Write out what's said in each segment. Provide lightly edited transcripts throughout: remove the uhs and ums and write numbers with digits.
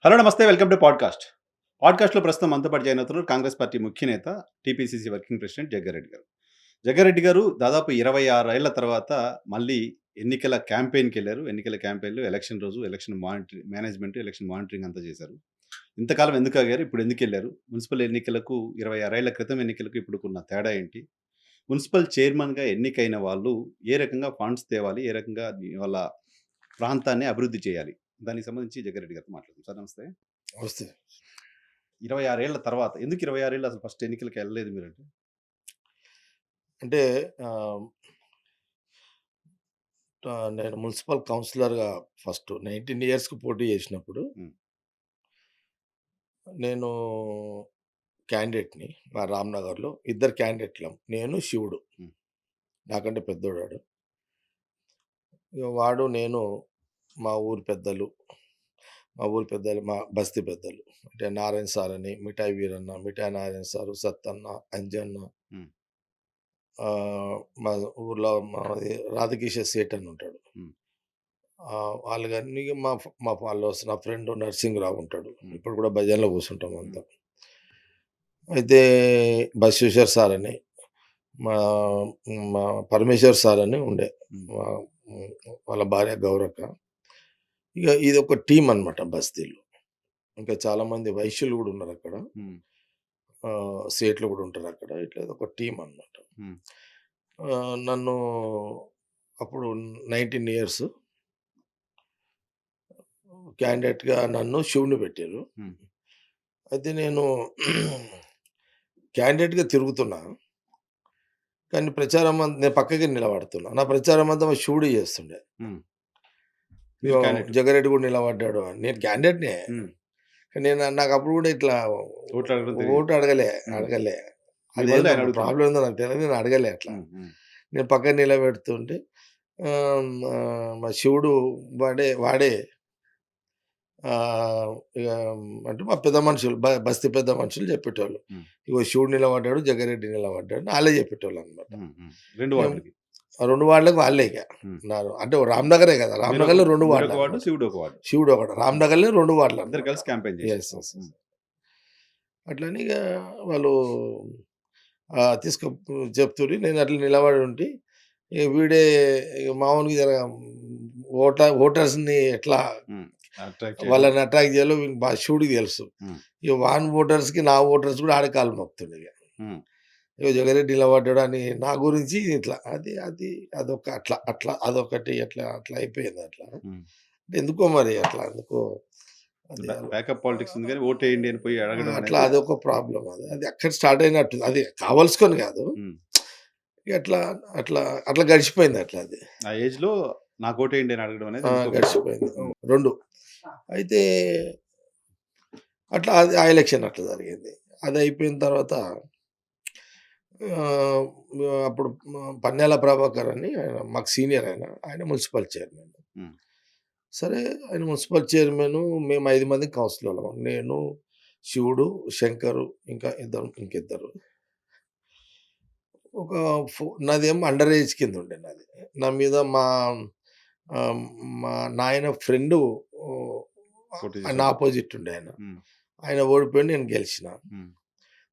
Hello నమస్తే. Welcome to podcast. పాడ్‌కాస్ట్‌లో ప్రస్తుతం మనతో పాటు జాయిన్ అవుతున్నారు కాంగ్రెస్ పార్టీ ముఖ్య నేత, టీపీసీసీ వర్కింగ్ ప్రెసిడెంట్ జగ్గారెడ్డి గారు. జగ్గారెడ్డి గారు దాదాపు 26 ఏళ్ల తర్వాత మళ్ళీ ఎన్నికల క్యాంపెయిన్‌కెళ్లారు. ఎన్నికల క్యాంపెయిన్‌లో ఎలక్షన్ రోజు ఎలక్షన్ మేనేజ్మెంట్, ఎలక్షన్ మానిటరింగ్ అంతా చేశారు. ఇంతకాలం ఎందుకు ఆగారు? ఇప్పుడు ఎందుకెళ్లారు? మున్సిపల్ ఎన్నికలకు 26 ఏళ్ల క్రితం ఎన్నికలకు ఇప్పుడుకున్న తేడా ఏంటి? మున్సిపల్ చైర్మన్‌గా ఎన్నికైన వాళ్ళు ఏ రకంగా ఫండ్స్ తేవాలి? ఏ రకంగా వాళ్ళ ప్రాంతాన్ని అభివృద్ధి చేయాలి? దానికి సంబంధించి జగ్గారెడ్డి గారితో మాట్లాడదాం. సార్ నమస్తే. వస్తే 26 ఏళ్ల తర్వాత. ఎందుకు 26 ఏళ్ళు అసలు ఫస్ట్ ఎన్నికలకెళ్ళలేదు మీరంటే? అంటే ఆహ్, నేను మున్సిపల్ కౌన్సిలర్‌గా ఫస్ట్ 19 ఇయర్స్‌కి పోటీ చేసినప్పుడు, హ్మ్. నేను క్యాండిడేట్‌ని మా రామ్‌నగర్‌లో. ఇద్దరు క్యాండిడేట్‌లం. నేను, శివుడు. హ్మ్. నాకంటే పెద్దోడు వాడు. ఇగ వాడు, నేను, మా ఊరి పెద్దలు, మా బస్తీ పెద్దలు. అంటే నారాయణ సార్ అని, మిఠాయి వీరన్న, మిఠాయి నారాయణ సారు, సత్తన్న, అంజన్న, హ్మ్. మా ఊర్లో మాది రాధకిషోర్ సేట్ అని ఉంటాడు. హ్మ్. వాళ్ళు గాని ఇగ మా ఫాలోవర్స్, నా ఫ్రెండ్ నరసింహరావు ఉంటాడు. హ్మ్. ఇప్పుడు కూడా భజనలో కూర్చుంటాం హ్మ్. అంతా. అయితే బసవేశ్వర్ సార్ అని, మా మా పరమేశ్వర్ సార్ అని ఉండే. హ్మ్. మా హ్మ్. వాళ్ళ భార్య గౌరక్క. ఇగ ఇదొక టీమ్ అన్నమాట బస్తీలో. ఇంకా చాలామంది వైశ్యులు గూడా ఉన్నారక్కడ. హ్మ్. సేట్లు గూడా ఉంటారక్కడ. ఇట్లా ఇదొక టీమ్ అన్నమాట. హ్మ్. నన్ను అప్పుడు 19 ఇయర్స్ క్యాండిడేట్‌గా నన్ను, శివుని పెట్టిర్రు. హ్మ్. అయితే నేను క్యాండిడేట్‌గా తిరుగుతున్నా. కానీ నేను పక్కకే నిలబడుతున్నా. నా ప్రచారం అంతా మా శివుడే చేస్తుండే. హ్మ్. మీరు ఇగో క్యాండిడేట్. జగ్గారెడ్డి కూడా నిలబడ్డాడు అని. నేను క్యాండిడేట్‌నే. హ్మ్. కానీ నాకప్పుడు కూడా ఇట్లా ఓట్లు అడగడం తెలీదు. ఓటు అడగలే. హ్మ్. అడగలే. మీ బదులు అదేందో ఆయన అడుగుతున్నాడు. ప్రాబ్లమ్ ఏందో నాకు తెలవదు. నేను అడగలే అట్లా. హ్మ్. హ్మ్. నేను పక్కన నిలబెడుతుంటే మా శివుడు వాడే వాడే ఇగ అంటే మా పెద్ద మనుషులు బస్తీ పెద్ద మనుషులు చెప్పేటోళ్ళు. హ్మ్. ఇగో శివుడు నిలబడ్డాడు, జగ్గారెడ్డి నిలబడ్డాడు అని ఆళ్ళే చెప్పేటోళ్ళనమాట. హ్మ్. హ్మ్. 2 ఏం వార్డులకి. 2 వార్డులకు వాళ్ళే ఇగ. హ్మ్. అంటే రామ్‌నగరే కదా! రామ్‌నగర్‌లో 2 మీరొక వార్డు, వార్డులనమాట. శివుడు ఒక వార్డు. శివుడు ఒకడు. హ్మ్. రామ్‌నగర్‌లో 2 ఇద్దరు వార్డులనమాట. కలిసి క్యాంపెయిన్ చేశారు. యెస్. యెస్. యెస్. హ్మ్. అట్లని ఇగ వాళ్ళు తీసుక చెప్తుర్రు. నేను అట్లా నిలబడి ఉంటి. ఇగ వీడే ఇగ మామూలుగా జర ఓటర్స్‌ని ఎట్లా హ్మ్. అట్రాక్ట్ చేయడం. వాళ్ళని అట్రాక్ట్ చేయాలో మా శివుడికి తెలుసు. హ్మ్. ఇగ వాని ఓటర్స్‌కి నా ఓటర్స్ కూడా ఆడే కాళ్ళు మొక్కుతుండిగ. హ్మ్. ఇగో జగరెడ్డి నిలబడ్డాడు అని నా గురించి ఇట్లా అది అది అదొక అట్లా అట్లా అదొకటి అట్లా అట్లా అయిపోయింది అట్లా. హ్మ్. ఎందుకో మరి అట్లా ఎందుకో అది బ్యాకప్ పాలిటిక్స్ ఉంది గానీ ఓటేయండి అని పోయి అడగడం అట్లా అనేది. అదొక ప్రాబ్లమ్ అది. అది అక్కడ స్టార్ట్ అయినట్టుంది. అది కావాల్సుకొని కాదు. హ్మ్. ఇగ అట్లా అట్లా అట్లా గడిచిపోయింది అట్లా అది. ఆ ఏజ్‌లో నాకు ఓటేయండి అని అడగడం అనేది ఎందుకో కొంచెం. గడిచిపోయింది. హ్మ్. 2 అయితే అట్లా అది ఆ ఎలక్షన్ అట్లా జరిగింది. అది అయిపోయిన తర్వాత ఆహ్, అప్పుడు పన్యాల ప్రభాకర్ అని ఆయన మాకు సీనియర్ ఆయన. ఆయన మున్సిపల్ చైర్మన్. హ్మ్. సరే ఆయన మున్సిపల్ చైర్మను మేము 5 మంది కౌన్సిలర్‌లం. నేను, శివుడు, శంకరు ఇంకిద్దరు. ఒక నాదేమో అండర్ ఏజ్ కింద ఉండే నాది. నా మీద ఆహ్, మా నాయన ఫ్రెండు పోటీ ఆయన చేశాడు. అపోజిట్ ఉండే ఆయన. హ్మ్. ఆయన ఓడిపోయిండు. నేను గెలిచిన. హ్మ్.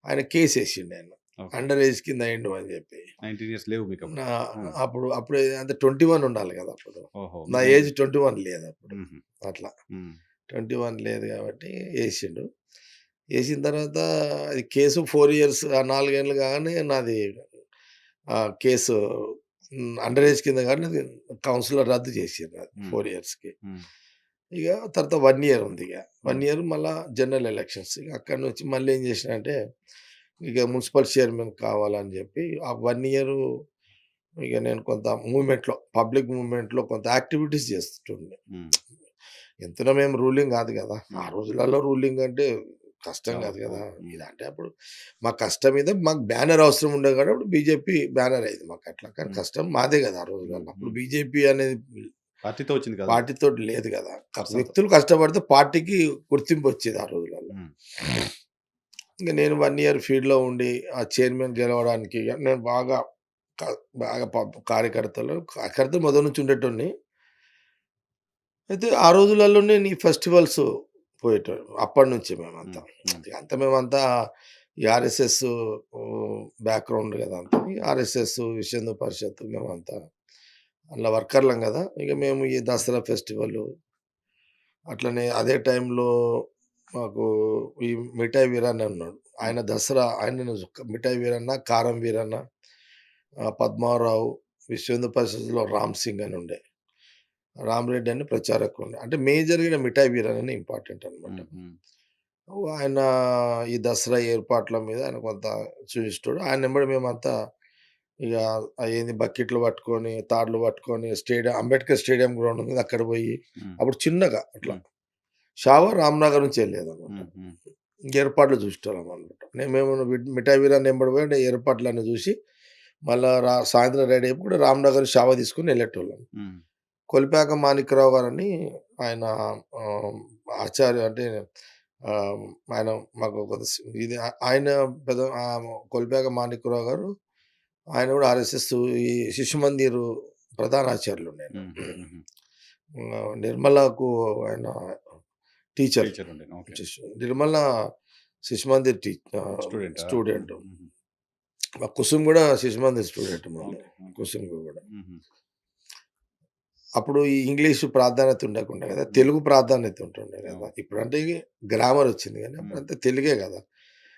ఆయన కేసేసిండు ఆయన. ఓకే. అండర్ ఏజ్ కింద అయిండు అని చెప్పి. 19 ఇయర్స్ లేవు మీకప్పుడు. నా హ్మ్. అప్పుడే అంటే 21 ఉండాలి కదా! అప్పుడు. ఓహో! నా మీకు ఏజ్ 19. 21 లేదప్పుడు. హుహు. అట్లా. హ్మ్. 21 లేదు కాబట్టి ఏసిండు. ఏసిన తర్వాత అది కేసు 4 ఇయర్స్ 4 ఏళ్ళు కాగానే నాది కేసు అండర్ ఏజ్ కింద కాబట్టి నాది కౌన్సిలర్ రద్దు చేసిర్రు నాది హ్మ్. 4 ఇయర్స్‌కి. హ్మ్. ఇగ తర్వాత 1 ఇయర్ ఉంది ఇగ. 1 హ్మ్. ఇయర్ మళ్ళా జనరల్ ఎలక్షన్స్. ఇగ అక్కడి నుంచి మళ్ళీ ఏం చేసినా అంటే ఇక మున్సిపల్ చైర్మన్ కావాలని చెప్పి ఆ 1 ఇయరు ఇక నేను కొంత పబ్లిక్ మూవ్‌మెంట్‌లో కొంత యాక్టివిటీస్ చేస్తుండే. హ్మ్. ఎంతనో మేము రూలింగ్ కాదు కదా! ఆ హ్మ్. రోజులలో రూలింగ్ అంటే కష్టం చాలా. కాదు కదా! అవును. హ్మ్. ఇదంటే అప్పుడు మా కష్టం మీద మాకు బ్యానర్ అవసరం ఉండేది కాబట్టి అప్పుడు బీజేపీ బ్యానర్ అయ్యేది మాకట్లా. కానీ హ్మ్. కష్టం మాదే కదా! ఆ హ్మ్. రోజులలో. అప్పుడు హ్మ్. బీజేపీ అనేది పార్టీతో వచ్చింది కాదది. పార్టీతోటి లేదు కదా! పర్సన్‌తో. వ్యక్తులు కష్టపడితే పార్టీకి గుర్తింపొచ్చేది ఆ రోజులలో. హ్మ్. ఇంక నేను 1 ఇయర్ ఫీల్డ్‌లో ఉండి ఆ చైర్మన్ గెలవడానికి ఇగ నేను క బాగా కార్యకర్తలు మొదటి నుంచి ఉండేటోడిని. అయితే ఆ రోజులలోనే ఈ ఫెస్టివల్స్ పోయేటోళ్ళం. అప్పటినుంచే మేమంతా. హ్మ్. హ్మ్. ఇక అంతా మేమంతా ఈ ఆర్ఎస్ఎస్ బ్యాక్‌గ్రౌండ్ గదా! అంతా. ఈ ఆర్ఎస్ఎస్ విశ్వ హిందూ పరిషత్ మేమంతా అందులో వర్కర్‌లం గదా! ఇక మేము ఈ దసరా ఫెస్టివలు అట్లనే అదే టైంలో మాకు ఈ మిఠాయి వీరన్న ఉన్నాడు. హ్మ్. ఆయన దసరా మిఠాయి వీరన్న, కారం వీరన్న, పద్మారావు, విశ్వ హిందూ పరిషత్‌లో రామ్ సింగ్ అని ఉండే. రామిరెడ్డి అని ప్రచారకుండే. అంటే మేజర్‌గా మిఠాయి వీరన్ననే ఇంపార్టెంట్ అన్నమాట. హ్మ్. హ్మ్. ఆయన ఈ దసరా ఏర్పాట్ల మీద ఆయన కొంత చూయిస్తాడు. ఆయనెంబడి మేమంతా ఇగ అయేంది బకెట్లు పట్టుకొని, తాడ్లు పట్టుకొని అంబేద్కర్ స్టేడియం గ్రౌండ్ ఉంది. అక్కడ పోయి హ్మ్. అప్పుడు చిన్నగా అట్లా హ్మ్. రామ్‌నగర్ నుంచి ఎళ్ళేదన్నమాట. హ్మ్. హ్మ్. ఏర్పాట్లు చూసేటోళ్ళమన్నమాట. మేము మిఠాయి వీరన్న ఎంబడి పోయి ఏర్పాట్లన్నీ చూసి మళ్ళా సాయంత్రం రెడీ అయిపోయి కూడా రామ్‌నగర్ షావా తీసుకొని ఎళ్ళేటోళ్ళం. హ్మ్. కొలిపాక మాణిక్యరావు గారని ఆయన ఆహ్, ఆచార్య అంటే ఆహ్, ఆయన మాకు కొద్ది ఇది ఆయన కొలిపాక మాణిక్యరావు గారు ఆయన గూడా ఆర్ఎస్ఎస్ ఈ శిశు మందిర్ ప్రధాన ఆచార్యులుండాయన. హ్మ్. హుహుహు. నిర్మలకు ఆయన టీచర్. టీచర్ ఉండేనా? ఓకే. నిర్మల శిశు మందిర్ స్టూడెంటా? స్టూడెంట్. హుహు. హుహు. మా కుసుమ్ గూడా శిశు మందిర్ స్టూడెంట్ మళ్ళీ. ఓకే. ఓకే. కుసుమ్ గూడా. హుహు. అప్పుడు ఈ ఇంగ్లీషు ప్రాధాన్యత ఉండకుండే గదా! హ్మ్. తెలుగు ప్రాధాన్యత ఉంటుండే గదా! అవును. ఇప్పుడంటే గ్రామర్ వచ్చింది గానీ, హ్మ్. అప్పుడంతా తెలుగే గదా!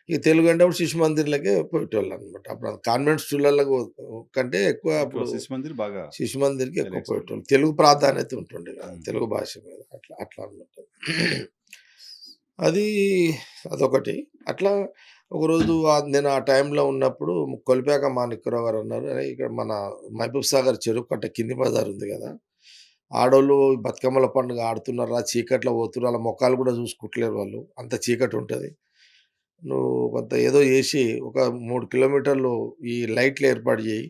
ఈ తెలుగు అంటే అప్పుడు శిశు మందిర్‌లకే పోయేటోళ్ళనమాట. అప్పుడు కాన్వెంట్ స్కూళ్ళలో కంటే ఎక్కువ ఎక్కువ అప్పుడు శిశు మందిర్ బాగా శిశు మందిర్‌కి ఎక్కువ హైలైట్స్ పోయేటోళ్ళు. ఉంటుంది. తెలుగు ప్రాధాన్యత ఉంటుండే గదా! హ్మ్. తెలుగు భాష మీద అట్లా అట్లా అన్నమాట. అది అదొకటి. అట్లా ఒకరోజు నేను ఆ టైంలో ఉన్నప్పుడు కొలిపాక మాణిక్యరావు గారన్నారు, "అరేయ్! ఇక్కడ మన మహబూబ్ సాగర్ చెరువు కట్ట కింది బజార్ ఉంది గదా! ఆడోళ్ళు బతుకమ్మల పండుగ ఆడుతున్నారా, చీకట్లో పోతుర్రు. ఆళ్ళ మొఖాలు గూడా చూసుకుంటలేరు వాళ్ళు. అంత చీకటుంటది. నువ్వు కొంత ఏదో జేసి ఒక 3 కిలోమీటర్లు ఈ లైట్లు ఏర్పాటు జెయ్యి.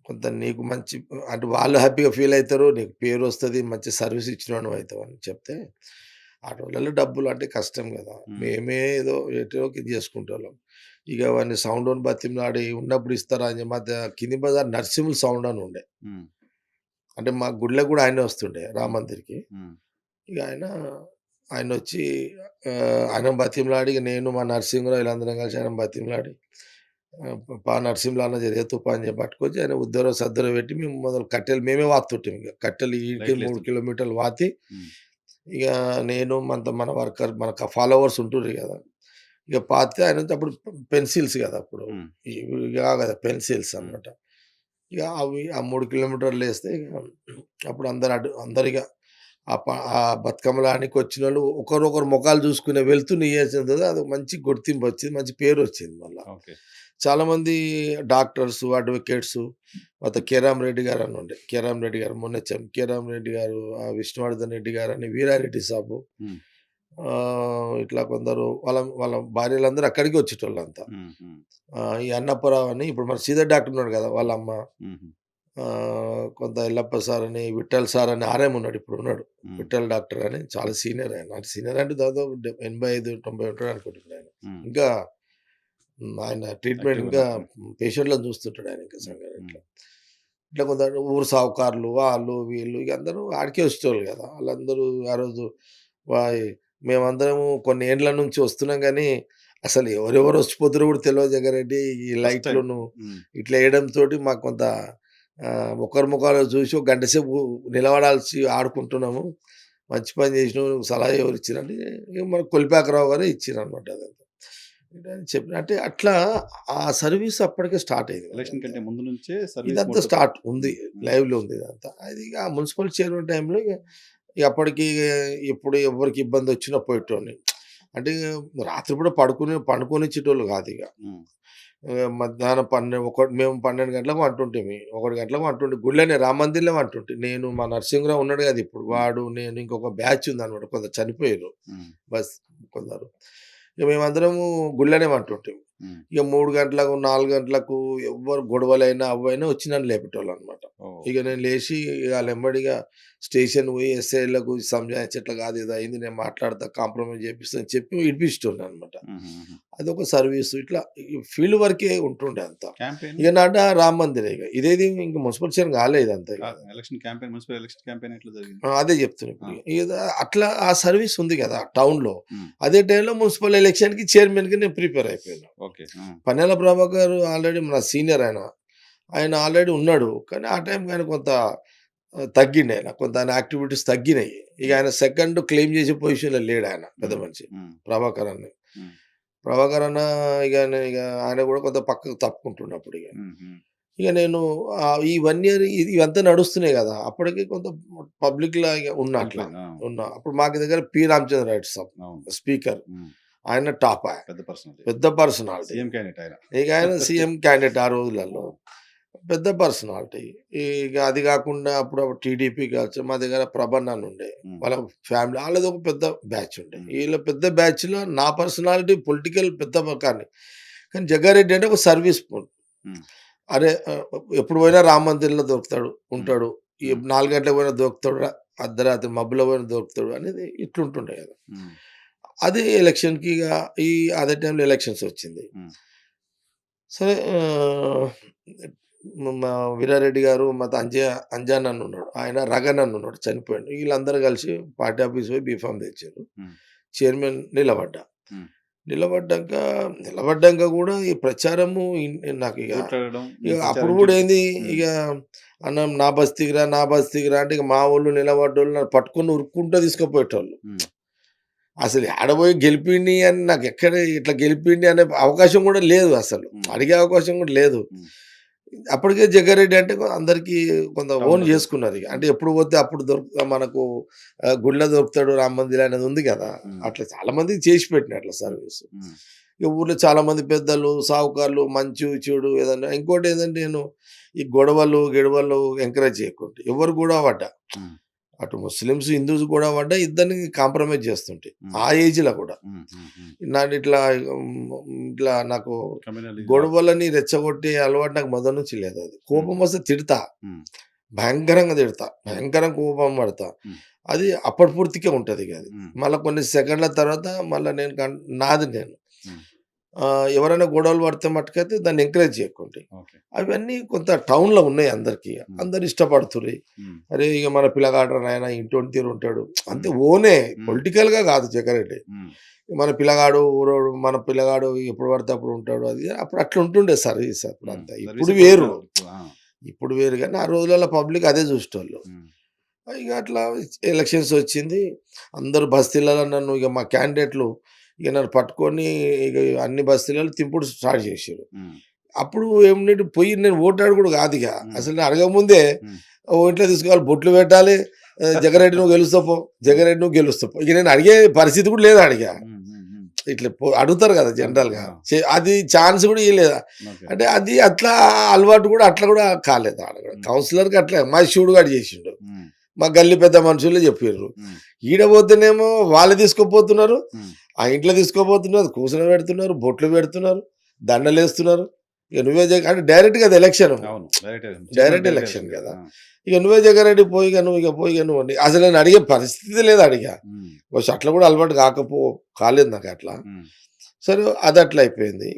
కొంత నీకు మంచి అంటే వాళ్ళు హ్యాపీగా ఫీల్ అయితారు. నీకు పేరొస్తది. మంచి సర్విస్ ఇచ్చినోడివి అయితావని" చెప్తే, ఆటోలలో డబ్బులు అంటే కష్టం గదా! హ్మ్. మేమే ఏదో ఎటో ఇది జేసుకుంటోళ్ళం. ఇగ వాడిని సౌండోని బతిమలాడి ఉన్నప్పుడు ఇస్తారా అని మధ్య కింది బజార్ నరసింహులు సౌండ్ అని ఉండే. హ్మ్. అంటే మా గుడిలోకి గూడా ఆయనే వస్తుండే రామ్ హ్మ్. మందిర్‌కి. హ్మ్. ఇగ ఆయనొచ్చి ఆయనను బతిమలాడి ఇగ నేను మా నరసింహరావు వీళ్ళందరం కలిసి ఆయనను బతిమలాడి పా నరసింహులు అన్న జర పా అని చెప్పి పట్టుకొచ్చి ఆయన ఉద్దరో సద్దరో పెట్టి మేము మొదలు కట్టెలు మేమే వాతుతుంటిమి ఇగ. కట్టెలు ఈడికి 3 లైట్‌లేస్తుంటారు. కిలోమీటర్లు వాతి హ్మ్. ఇగ నేను మన వర్కర్ మన ఫాలోవర్స్ ఉంటుర్రు గదా! ఇగ పాతితే ఆయన అప్పుడు పెన్సిల్స్ గదా! అప్పుడు. హ్మ్. ఇవి కావు గదా! పెన్సిల్స్ హ్మ్. అన్నమాట. ఇగ అవి ఆ 3 కిలోమీటర్లేస్తే ఇగ అప్పుడు అందరిగ ఆ ప ఆ బతుకమ్మలాడనీకొచ్చినోళ్ళు ఒకరొకరు మొఖాలు చూసుకునే వెళ్తున్న ఏసేది అది మంచి గుర్తింపొచ్చింది. మంచి పేరొచ్చింది మళ్ళా. ఓకే. చాలామంది డాక్టర్సు, అడ్వకేట్సు తర్వాత కేరామ్ రెడ్డి గారని ఉండే. కేరామ్ రెడ్డి గారు మొన్న కేరామ్ రెడ్డి గారు, విష్ణువర్ధన్ రెడ్డి గారని, వీరారెడ్డి సాబు హ్మ్. ఇట్లా కొందరు వాళ్ళ వాళ్ళ భార్యలందరూ అక్కడికే వచ్చేటోళ్ళంతా. హ్మ్. హ్మ్. ఈ అన్నప్పారావు అని ఇప్పుడు మన శ్రీధర్ డాక్టర్ ఉన్నాడు గదా! వాళ్ళ హ్మ్. అమ్మ. హుహు. కొంత ఎల్లప్ప సార్ అని, విఠల్ సార్ అని ఆర్ఎం ఉన్నాడు ఇప్పుడున్నాడు. హ్మ్. విఠల్ డాక్టర్ అని చాలా సీనియర్ ఆయన. అంటే సీనియర్ అంటే దాదాపు 85, 90 ఉంటాడనుకుంటున్నా ఆయన. హ్మ్. ఇంకా ఆయన ట్రీట్మెంట్ ఇంకా యాక్టివ్‌గున్నారు. హ్మ్. పేషెంట్‌లని చూస్తుంటాడు ఆయన ఇంకా హ్మ్. హ్మ్. సంగారెడ్డిలో. ఇట్లా కొందరు ఊరు సావుకారులు వాళ్ళు, వీళ్ళు ఇగ అందరూ ఆడికే వచ్చేటోళ్ళు గదా! ఆళ్ళందరూ ఆ రోజు వాయి మేమందరము కొన్ని ఏండ్ల నుంచి వస్తున్నాం గానీ, అసలు ఎవరెవరు వచ్చిపోతుర్రో గూడా తెలవదు జగ్గారెడ్డి. ఈ ఫస్ట్ టైమ్. లైట్లును హ్మ్. ఇట్లా ఎయడంతోటి మాకు కొంత ఒకరి ముఖాలు చూసి ఒక గంట సేపు నిలబడాల్సి ఆడుకుంటున్నాము. మంచి పని జేసినవు. నువ్వు సలహా ఎవరిచ్చిరంటే, ఇగ మన కొలిపాకరావు గారే ఇచ్చిరనమాట అదంతా. చెప్పిన అంటే అట్లా ఆ సర్వీస్ అప్పటికే స్టార్ట్ అయింది ఎలక్షన్ మాదంతా. కంటే ముందు నుంచే సర్వీస్ ఇదంతా మోడ్‌లో స్టార్ట్ ఉంది. హ్మ్. హ్మ్. లైవ్‌లో ఉంది ఇదంతా. అది ఇగ మున్సిపల్ చైర్మన్ టైమ్‌లో ఇగ అప్పటికి ఎప్పుడు ఎవ్వరికి ఇబ్బందొచ్చినా పోయేటోడిని. అంటే రాత్రి పూట పండుకోనిచ్చేటోళ్ళు గాదిగ. హ్మ్. మధ్యాహ్నం మేము 12 గంటలకు పంటుంటిమి. 1 గంటలకు పంటుంటే గుడిలోనే రామ మందిర్‌లో పంటుంటి. నేను మా నరసింహరావు ఉన్నాడు గదా! ఇప్పుడు. హ్మ్. వాడు, నేను ఇంకొక బ్యాచ్ ఉందన్నమాట. కొందరు చనిపోయిర్రు. హ్మ్. బస్ కొందరు. ఇగ మేమందరము గుడిలోనే పంటుంటిమి. హ్మ్. ఇక 3 గంటలకు, 4 గంటలకు ఎవ్వరు గొడవలైనా, అవ్వైనా వచ్చి నన్ను లేపేటోళ్ళనమాట. ఓహ్! ఇక నేను లేసి ఇగ ఆళ్ళెంబడిగా స్టేషన్ పోయి ఎస్ఐలకు సంజాయించి "ఇట్లా కాదు ఇది అయింది నేను మాట్లాడతా కాంప్రమైజ్ చేపిస్తా" అని చెప్పి విడిపించేటోడిననమాట. హుహుహు. అదొక సర్వీసు. ఇట్లా ఈ ఫీల్డ్ వర్కే ఉంటుండే అంతా. క్యాంపెయిన్ ఇక నాట రామ మందిరే ఇగ. ఇదేది ఇంక మున్సిపల్ కాలే ఇదంతా ఇగ. Election campaign municipal election campaign ఎట్లా జరిగింది? అదే చెప్తున్నా ఆ! ఇప్పుడు. అట్లా ఆ సర్వీస్ ఉంది కదా టౌన్‌లో. హ్మ్. అదే టైంలో మున్సిపల్ ఎలక్షన్‌కి చైర్మన్‌గా నేను ప్రిపేర్ అయిపోయాను. ఓకే. ఆ! పన్నేల ప్రభాకర్ ఆల్రెడీ మన సీనియర్ ఆయన. ఆయన ఆల్రెడీ ఉన్నాడు. కానీ ఆ టైంకి ఆయన కొంత తగ్గిండాయన. కొంత ఆయన యాక్టివిటీస్ తగ్గినాయి. ఇక ఆయన సెకండ్ క్లెయిమ్ చేసే పొజిషన్‌లో లేడాయన పెద్ద హ్మ్. మనిషి. హ్మ్. ప్రభాకర్ అన్న. హ్మ్. ప్రభాకర్ అన్న ఇగ ఆయన కూడా కొంత పక్కకు తప్పుకుంటుండే అప్పుడిగ. హ్మ్. హ్మ్. ఇక నేను ఈ 1 ఇయర్ ఇవంతా నడుస్తున్నాయి గదా! అప్పటికి కొంత పబ్లిక్‌లా ఇగ ఉన్నా అట్లా. వెళ్ళిపోయింది. ఆ! ఉన్నా. అప్పుడు మాకు దగ్గర పి. రామచంద్రారెడ్డి సాబ్ అవును. స్పీకర్. హ్మ్. ఆయన టాప్ ఆయన. పెద్ద పర్సనాలిటీ. పెద్ద పర్సనాలిటీ. సీఎం క్యాండిడేట్ ఆయన. ఇక ఆయన సీఎం క్యాండిడేట్ ఆ రోజులలో. ఆ! పెద్ద పర్సనాలిటీ. ఇక అది గాకుండా అప్పుడప్పుడు టీడీపీ కావచ్చు, మా దగ్గర ప్రభన్న అని ఉండే. హ్మ్. వాళ్ళ ఫ్యామిలీ ఆళ్ళది ఒక పెద్ద బ్యాచ్ ఉండే. హ్మ్. ఈళ్ళ పెద్ద బ్యాచ్‌లో నా పర్సనాలిటీ పొలిటికల్ పెద్ద కానీ, కానీ జగ్గారెడ్డి అంటే ఒక సర్వీస్ హ్మ్. అరే! ఎప్పుడు పోయినా రామ మందిర్‌లో దొరుకుతాడు, హ్మ్. ఉంటాడు. ఈ హ్మ్. 4 గంటలకు పోయినా దొరుకుతాడు, అర్ధరాత్రి మబ్బులో పోయినా దొరుకుతాడు అనేది ఇట్లుంటుండే కదా! హ్మ్. అది ఎలక్షన్‌కి ఇగ అదే టైంలో ఎలక్షన్స్ వచ్చింది. హ్మ్. సరే మా వీరారెడ్డి గారు అంజాన్ అన్న ఉన్నాడు. ఆయన రగన్ అన్న ఉన్నాడు చనిపోయిండు. వీళ్ళందరూ కలిసి పార్టీ ఆఫీస్ పోయి బీఫార్మ్ తెచ్చారు. హ్మ్. చైర్మన్ నిలబడ్డా. హ్మ్. నిలబడ్డాక నిలబడ్డాక గూడా ఈ ప్రచారము నాకిగ ఓట్లడగడం, ఇగ అప్పుడు ప్రచారం గూడా చేయడం. ఏంది హ్మ్. ఇగ అన్న నా బస్తీకి రా, నా బస్తీకి రా అంటే ఇగ మా వోళ్ళు నిలబడ్డోళ్ళు నన్ను పట్టుకొని ఉరుక్కుంటా తీసుకుపోయేటోళ్ళు. హ్మ్. అసలు యాడ పోయి గెలిపిండి అని నాకెక్కడ ఇట్లా గెలిపిండి అనే అవకాశం గూడా లేదు అసలు. హ్మ్. అడిగే అవకాశం గూడా లేదు. హ్మ్. అప్పటికే జగ్గారెడ్డి అంటే అందరికీ కొంత ఓన్ టౌన్‌లో తెలుసు. జేసుకున్నారిగ. అంటే హ్మ్. ఎప్పుడు పోతే అప్పుడు మనకు గుడిలో దొరుకుతాడు రామ మందిర్ అనేది ఉంది గదా! హ్మ్. అట్లా చాలా మందికి చేసి పెట్టిన అట్లా హ్మ్. సర్వీస్. హ్మ్. ఇక ఊర్లో చాలా మంది పెద్దలు, సావుకారులు మంచు, చెడు ఏదన్నా ఇంకోటేందంటే నేను ఈ గొడవలు, గిడవలు ఎంకరేజ్ చేయకుంటే ఎవరు గొడవ పడ్డా హ్మ్. అటు ముస్లిమ్స్, హిందూస్ గొడవ పడ్డా ఇద్దరిని కాంప్రమైజ్ చేస్తుంటే. హ్మ్. ఆ ఏజ్‌లో కూడా. హ్మ్. హ్మ్. హ్మ్. నాదిట్లా హ్మ్, ఇట్లా నాకు కమ్యూనలిజం గొడవలని రెచ్చగొట్టే అలవాటు నాకు మొదటి నుంచి లేదది. హ్మ్. కోపమొస్తే తిడతా. హ్మ్. భయంకరంగా తిడతా. హ్మ్. భయంకరంగా కోపం పడతా. హ్మ్. అది అప్పటి పూర్తికే ఉంటదిగ అది. హ్మ్. మళ్ళా కొన్ని సెకండ్ల తర్వాత మళ్ళా నేను నాది నేను. హ్మ్. ఎవరైనా గొడవలు పడితే మట్టుకైతే దాన్ని ఎంకరేజ్ చేయకుంటే. ఓకే. అవన్నీ కొంత టౌన్‌లో ఉన్నాయి అందరికి. హ్మ్. అందరూ ఇష్టపడుతుర్రి. హ్మ్. అరే! ఇగ మన పిల్లగాడురా నాయన ఇంటోని తీరుంటాడు. అంతే హ్మ్. ఓనే హ్మ్. పొలిటికల్‌గా కాదు జగ్గారెడ్డి. హ్మ్. మన పిల్లగాడు ఊరోడు మన పిల్లగాడు ఎప్పుడు పడితే అప్పుడు ఉంటాడు. అది అప్పుడు అట్లా ఉంటుండే సర్వీస్ హ్మ్. అప్పుడంతా. సర్వీస్ ఇప్పుడు వేరు. ఎప్పుడుంటది ఇప్పుడు. ఆ! ఇప్పుడు వేరు గానీ ఆ రోజులలో పబ్లిక్ అదే చూసేటోళ్ళు. హ్మ్. ఇగ అట్లా ఎలక్షన్స్ వచ్చింది. అందరూ బస్తీలలో నన్ను ఇగ మా క్యాండిడేట్‌లు ఇగ నన్ను పట్టుకొని ఇగ అన్ని బస్తీలలో తింపుడు స్టార్ట్ చేసిర్రు. హ్మ్. అప్పుడు ఏమిటి పోయి నేను ఓటాడుగుడు కాదిగ. హ్మ్. అసలు నేను అడగకముందే హ్మ్. ఇంట్లో తీసుకోవాలి బొట్లు పెట్టాలి. జగ్గారెడ్డి నువ్వు గెలుస్తావు పో. హ్మ్. జగ్గారెడ్డి నువ్వు గెలుస్తావు పో. ఇక నేను అడిగే పరిస్థితి కూడా లేదు ఆడిగ. హ్మ్. హ్మ్. హ్మ్. ఇట్లా అడుగుతారు కదా అడుగుతారు. జనరల్‌గా. ఆ! అది ఛాన్స్ కూడా ఇయలేదా. ఓకే. అంటే అది అట్లా అలవాటు కూడా అట్లా కూడా కాలేదు ఆడ కూడా. హ్మ్. కౌన్సిలర్‌కి అట్లా మా శివుడు గాడు చేసిండు. హ్మ్. మా గల్లీ పెద్ద మనుషులే చెప్పిర్రు. హ్మ్. ఈడ పోతేనేమో వాళ్ళు తీసుకుపోతున్నారు. హ్మ్. ఆ ఇంట్లో తీసుకోపోతున్నారు. కూర్చోబెడుతున్నారు. బొట్లు పెడుతున్నారు. దండలేస్తున్నారు. ఇక నువ్వే అంటే డైరెక్ట్‌గా అది ఎలక్షన్. అవును. Chairman direct direct election election కదా! గదా! ఆ! ఇక నువ్వే జగ్గారెడ్డి పోయి ఇగ నువ్వు ఇగ పోయి ఇగ నువ్వు అసలు నేను అడిగే పరిస్థితి లేదు ఆడిగ. హ్మ్. బహుశా అట్లా కూడా అలవాటు కాలేదు నాకట్లా. హ్మ్. సరే అదట్లా అయిపోయింది.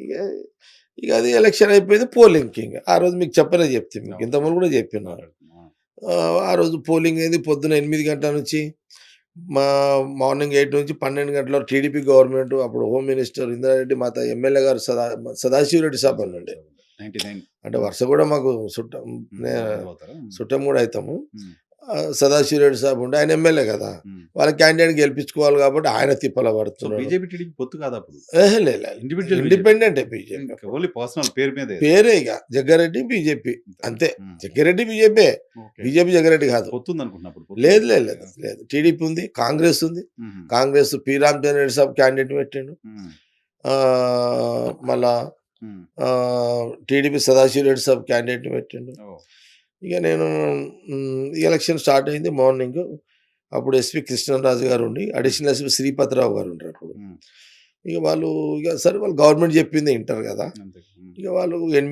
ఇగ అది ఎలక్షన్ అయిపోయింది. పోలింగ్‌కి ఇంగ. ఆ రోజు మీకు చెప్తే మీకు అవును. ఇంతకుముందు కూడా చెప్పిన. మాట్లాడుకున్నాం. ఆ! ఆ రోజు పోలింగ్ అయింది. పొద్దున 8 గంటల నుంచి మా మార్నింగ్ 8 నుంచి 12 గంటల వరకు టీడీపీ గవర్నమెంట్ అప్పుడు హోమ్ మినిస్టర్ ఇంద్రారెడ్డి మాత ఎమ్మెల్యే గారు సదాశివరెడ్డి సాబ్ అని ఉండే. 99. అంటే హ్మ్. వరుస కూడా మాకు చుట్టం హ్మ్. నే బంధువులవుతారా? హ్మ్. చుట్టం కూడా అయితాము. హ్మ్. సదాశివరెడ్డి సాబ్ ఉండే. ఆయన ఎమ్మెల్యే కదా! హ్మ్. వాళ్ళ క్యాండిడేట్ గెలిపించుకోవాలి కాబట్టి ఆయన తిప్పల సో, పడుతున్నాడు. బీజేపీ, టీడీపీ పొత్తు కాదప్పుడు. లే. Individual BJP. ఇండిపెండెంటే బీజేపీ ఇంకా అప్పుడు. ఓన్లీ పర్సనల్ పేరు మీదే అది. పేరే ఇగ జగ్గారెడ్డి బీజేపీ అంతే. అంతే. హ్మ్. జగ్గారెడ్డి బీజేపీయే. ఓకే. బీజేపీ జగ్గారెడ్డి కాదు. పొత్తుందనుకుంటున్నా అప్పుడు. లేదు. పొత్తుందా? లేదు. లేదు. లేదు. టీడీపీ ఉంది. కాంగ్రెస్ ఉంది. హుహు. కాంగ్రెస్ పి. రామచంద్రరెడ్డి సాబ్ క్యాండిడేట్ పెట్టిండు. హ్మ్. మళ్ళా హ్మ్. టీడీపీ సదాశివరెడ్డి సాబ్ క్యాండిడేట్‌ని పెట్టిండు. ఓహ్! ఇక నేను ఎలక్షన్ స్టార్ట్ అయింది మార్నింగ్. అప్పుడు ఎస్‌పి కృష్ణరాజు గారు ఉండి, హ్మ్. అడిషనల్ ఎస్‌పి శ్రీపతిరావు గారు ఉండ్రి అప్పుడు. హ్మ్. ఇక వాళ్ళు ఇక సరే వాళ్ళు గవర్నమెంట్ చెప్పింది వింటారు కదా! అంతే. ఇక వాళ్ళు 8